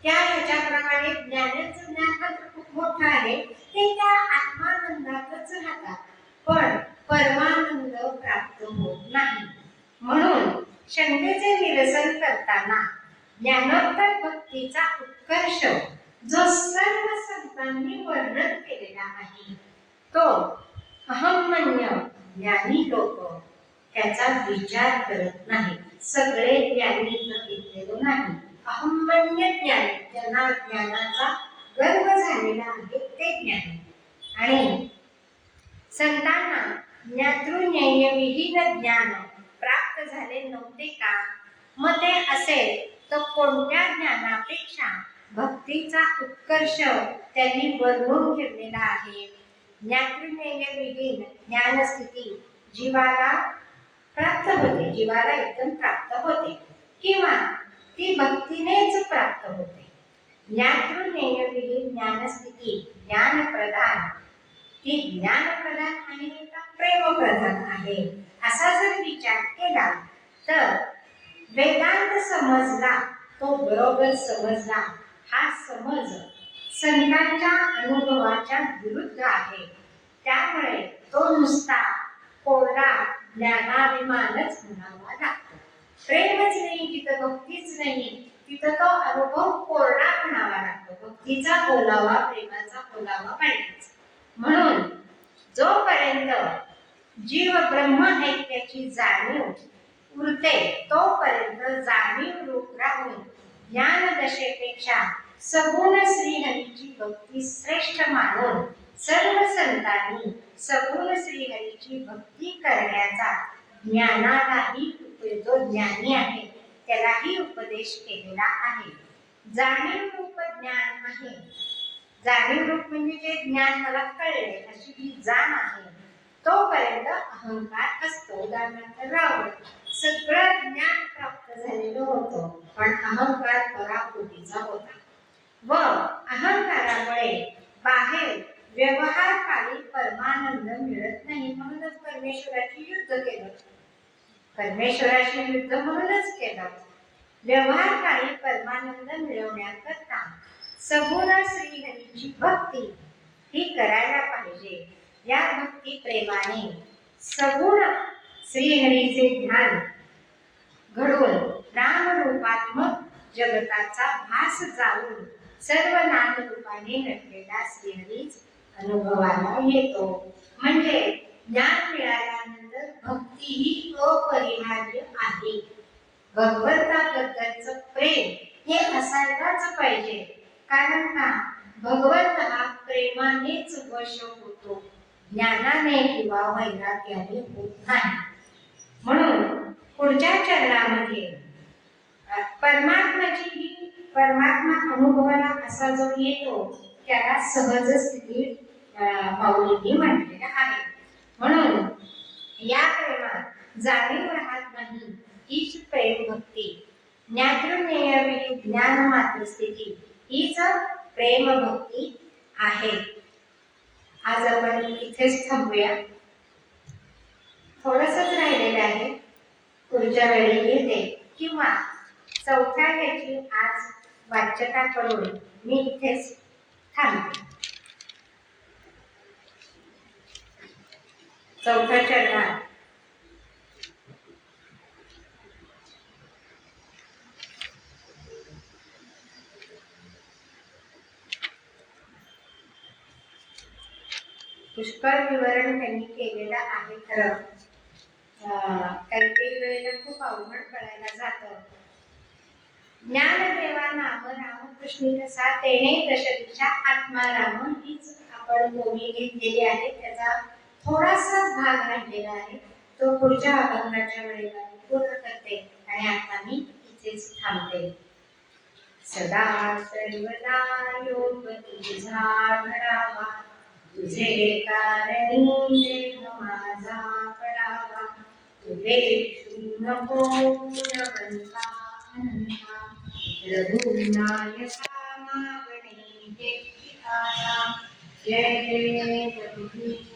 त्या ह्याच्याप्रमाणे ज्ञानाचं ज्ञान मात्र खूप मोठं आहे, ते त्या आत्मानंदातच राहतात. पण परमानंद प्राप्त होत नाही. म्हणून शंकेचे निरसन करताना ज्ञानोत्तर भक्तीचा उत्कर्ष जो सर्व संतांनी वर्णन केलेला आहे तो अहमन्य ज्ञानी लोक त्याचा विचार करत नाही. सगळे ज्ञानी घेतलेलो नाही. अहमन्य ज्ञानी, ज्यांना ज्ञानाचा गर्व झालेला आहे ते ज्ञानी. आणि संतांना ज्ञातृज्ञेय विहीन ज्ञान प्राप्त झाले नव्हते का? मग ते असेल तर कोणत्या ज्ञानापेक्षा भक्तीचा उत्कर्ष त्यांनी वर्णून घेतलेला आहे. ज्ञातृज्ञेय विहीन ज्ञानस्थिती जीवाला प्राप्त होते, जीवाला एकदम प्राप्त होते, किंवा ती भक्तीनेच प्राप्त होते. ज्ञातृज्ञेय विहीन ज्ञानस्थिती ज्ञानप्रधान, ती ज्ञानप्रधान आहे का प्रेमप्रधान आहे असा जर विचार केला तर वेदांत समजला तो बरोबर समजला. हा समज संतांच्या अनुभवाच्या विरुद्ध आहे. त्यामुळे तो नुसता कोरडा ज्ञानाभिमानच म्हणावा लागतो. प्रेमच नाही तिथं, भक्तीच नाही तिथं, तो अनुभव कोरडा म्हणावा लागतो. भक्तीचा ओलावा, प्रेमाचा ओलावा पाहिजे. म्हणून जोपर्यंत जीव ब्रह्म ऐक्याची जाणीव उरते तोपर्यंत जाणीव रूप राहून ज्ञान दशेपेक्षा सगुण श्रीहरीची भक्ती श्रेष्ठ मानून सर्व संतांनी सगुण श्रीहरीची भक्ती करण्याचा ज्ञानालाही, जो ज्ञानी आहे त्यालाही उपदेश केलेला आहे. जाणीव रूप ज्ञान आहे. जाणीव रूप म्हणजे जे ज्ञान मला कळले अशी जी जाण आहे तोपर्यंत अहंकार असतो. उदाहरणार्थ रावण सगळं ज्ञान प्राप्त झालेलं होतं पण अहंकार पराकोटीचा होता व अहंकारामुळे बाहेर व्यवहारकाली परमानंद मिळत नाही. म्हणूनच परमेश्वराची युद्ध केलं, परमेश्वराची युद्ध म्हणूनच केलं. व्यवहारकाली परमानंद मिळवण्याकरता सगुण श्रीहरीची भक्ती ही करायला पाहिजे. या भक्ती प्रेमाने सगुण श्रीहरीचे ध्यान घडून नामरूपात्मक जगताचा भास जाऊन सर्व नामरूपाने नटलेला श्रीहरीच अनुभवाला येतो. म्हणजे ज्ञान मिळाल्यानंतर भक्ती ही अपरिहार्य आहे. भगवंताबद्दलचं प्रेम हे असायलाच पाहिजे. कारण का, भगवंत हा प्रेमानेच वश होतो, ज्ञानाने किंवा वैराग्याने होत नाही. म्हणून पुढच्या चरणामध्ये परमात्मा अनुभवाला असा जो येतो त्याला सहज स्थिती माऊलींनी म्हटलेलं आहे. म्हणून या प्रेमात जाणीव राहत नाही हीच प्रेम भक्ती, ज्ञातृज्ञेय ज्ञान मात्र स्थिती हीच प्रेम भक्ती आहे. आज आपण इथेच थांबूया. थोडंसंच राहिलेलं आहे, पुढच्या वेळी घेते किंवा चौथ्या ह्याची आज वाच्यता करून मी इथेच थांबते. चौथ्या चरणात पुष्कळ विवरण त्यांनी केलेलं आहे. खरं काही काही वेळेला खूप अवघड पडायला जातं. ज्ञानदेवा नाम रामकृष्णी रसा तेने दशदिशा आत्मा राम हीच आपण बोली घेतलेली आहे. त्याचा थोडासाच भाग राहिलेला आहे, तो पुढच्या अभंगाच्या वेळेला पूर्ण करते आणि आता मी इथेच थांबते. सदा सर्वदा योग तुझा घडावा, तुझे कारणी देह माझा पडावा, तुझे नको गुणवंता अनंता, रघुनायका मागणे हे आया. जय जय